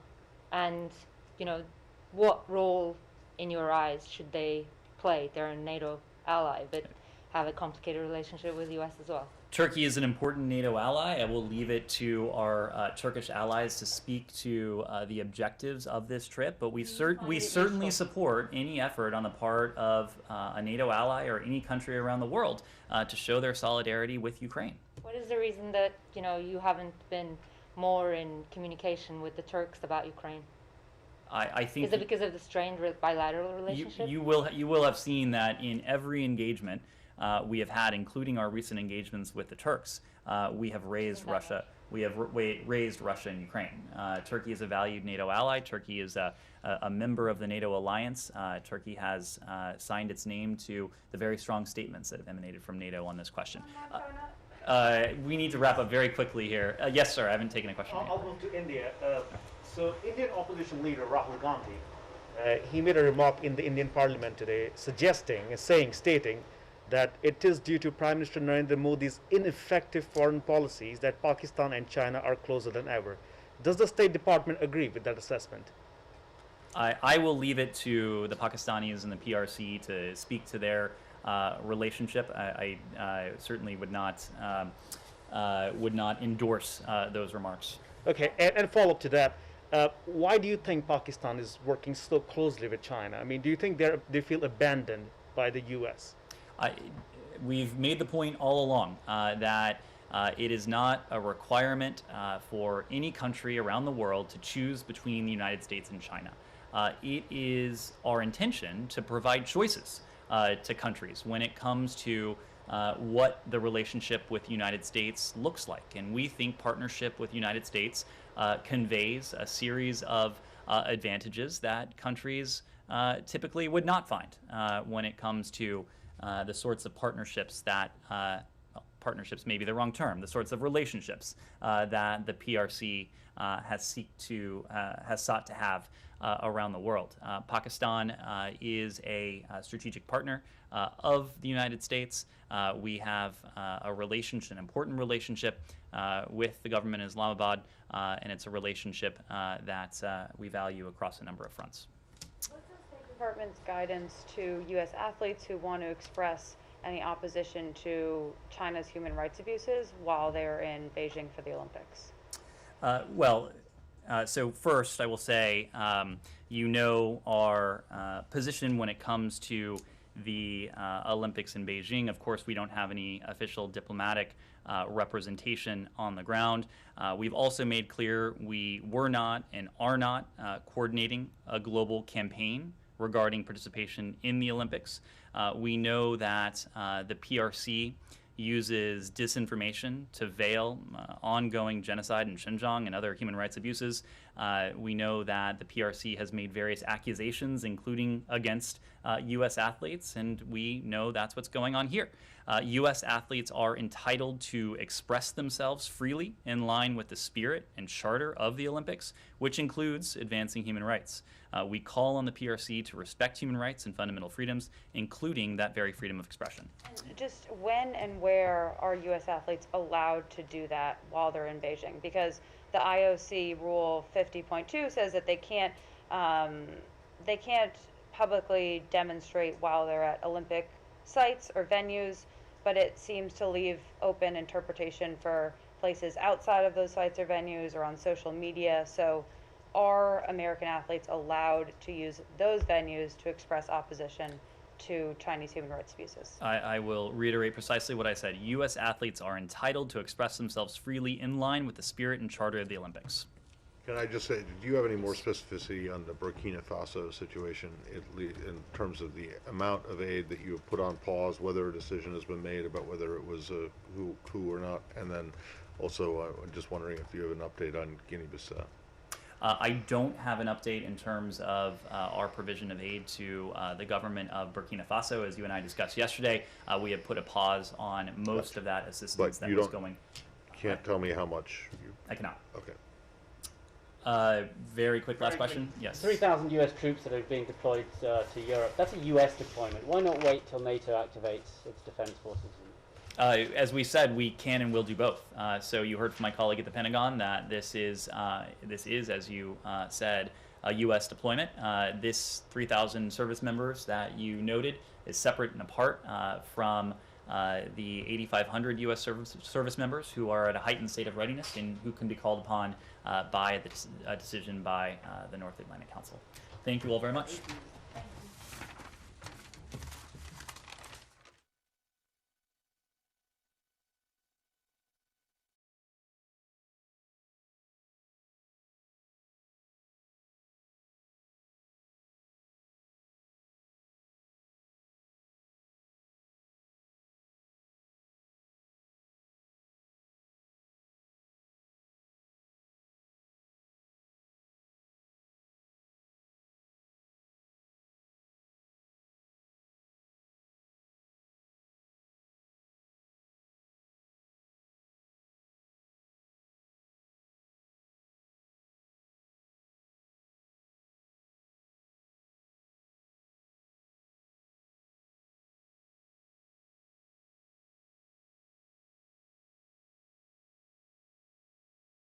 And, you know, what role in your eyes should they play? They're a NATO ally, but have a complicated relationship with the US as well. Turkey is an important NATO ally. I will leave it to our Turkish allies to speak to the objectives of this trip, but we certainly support any effort on the part of a NATO ally or any country around the world to show their solidarity with Ukraine. What is the reason that, you know, you haven't been more in communication with the Turks about Ukraine? I think is it because of the strained bilateral relationship? You will have seen that in every engagement we have had, including our recent engagements with the Turks, we have raised Russia. We have raised Russia and Ukraine. Turkey is a valued NATO ally. Turkey is a member of the NATO alliance. Turkey has signed its name to the very strong statements that have emanated from NATO on this question. We need to wrap up very quickly here. Yes, sir. I haven't taken a question. I'll move to India. So Indian opposition leader Rahul Gandhi, he made a remark in the Indian Parliament today, stating that it is due to Prime Minister Narendra Modi's ineffective foreign policies that Pakistan and China are closer than ever. Does the State Department agree with that assessment? I will leave it to the Pakistanis and the PRC to speak to their relationship. I certainly would not endorse those remarks. Okay, and follow up to that, why do you think Pakistan is working so closely with China? I mean, do you think they feel abandoned by the U.S.? We've made the point all along that it is not a requirement for any country around the world to choose between the United States and China. It is our intention to provide choices to countries when it comes to what the relationship with the United States looks like. And we think partnership with the United States conveys a series of advantages that countries typically would not find when it comes to the sorts of partnerships that, partnerships may be the wrong term, the sorts of relationships that the PRC has sought to have around the world. Pakistan is a strategic partner of the United States. We have a relationship, an important relationship with the government in Islamabad, and it's a relationship that we value across a number of fronts. What's the State Department's guidance to U.S. athletes who want to express any opposition to China's human rights abuses while they're in Beijing for the Olympics? So first, I will say, our position when it comes to the Olympics in Beijing. Of course, we don't have any official diplomatic representation on the ground. We've also made clear we were not and are not coordinating a global campaign regarding participation in the Olympics. We know that the PRC uses disinformation to veil ongoing genocide in Xinjiang and other human rights abuses. We know that the PRC has made various accusations, including against U.S. athletes, and we know that's what's going on here. U.S. athletes are entitled to express themselves freely in line with the spirit and charter of the Olympics, which includes advancing human rights. We call on the PRC to respect human rights and fundamental freedoms, including that very freedom of expression. And just when and where are U.S. athletes allowed to do that while they're in Beijing? Because the IOC Rule 50.2 says that they can't publicly demonstrate while they're at Olympic sites or venues, but it seems to leave open interpretation for places outside of those sites or venues or on social media. So are American athletes allowed to use those venues to express opposition to Chinese human rights abuses? I will reiterate precisely what I said. U.S. athletes are entitled to express themselves freely in line with the spirit and charter of the Olympics. Can I just say, do you have any more specificity on the Burkina Faso situation in terms of the amount of aid that you have put on pause, whether a decision has been made about whether it was a coup or not? And then also, I'm just wondering if you have an update on Guinea-Bissau. I don't have an update in terms of our provision of aid to the government of Burkina Faso. As you and I discussed yesterday, we have put a pause on most of that assistance that was going. Can't tell me how much? I cannot. Okay. Very quick last question. Yes. 3,000 U.S. troops that are being deployed to Europe. That's a U.S. deployment. Why not wait till NATO activates its defense forces? As we said, we can and will do both. So you heard from my colleague at the Pentagon that this is, as you said, a U.S. deployment. This 3,000 service members that you noted is separate and apart from the 8,500 U.S. service members who are at a heightened state of readiness and who can be called upon by a decision by the North Atlantic Council. Thank you all very much.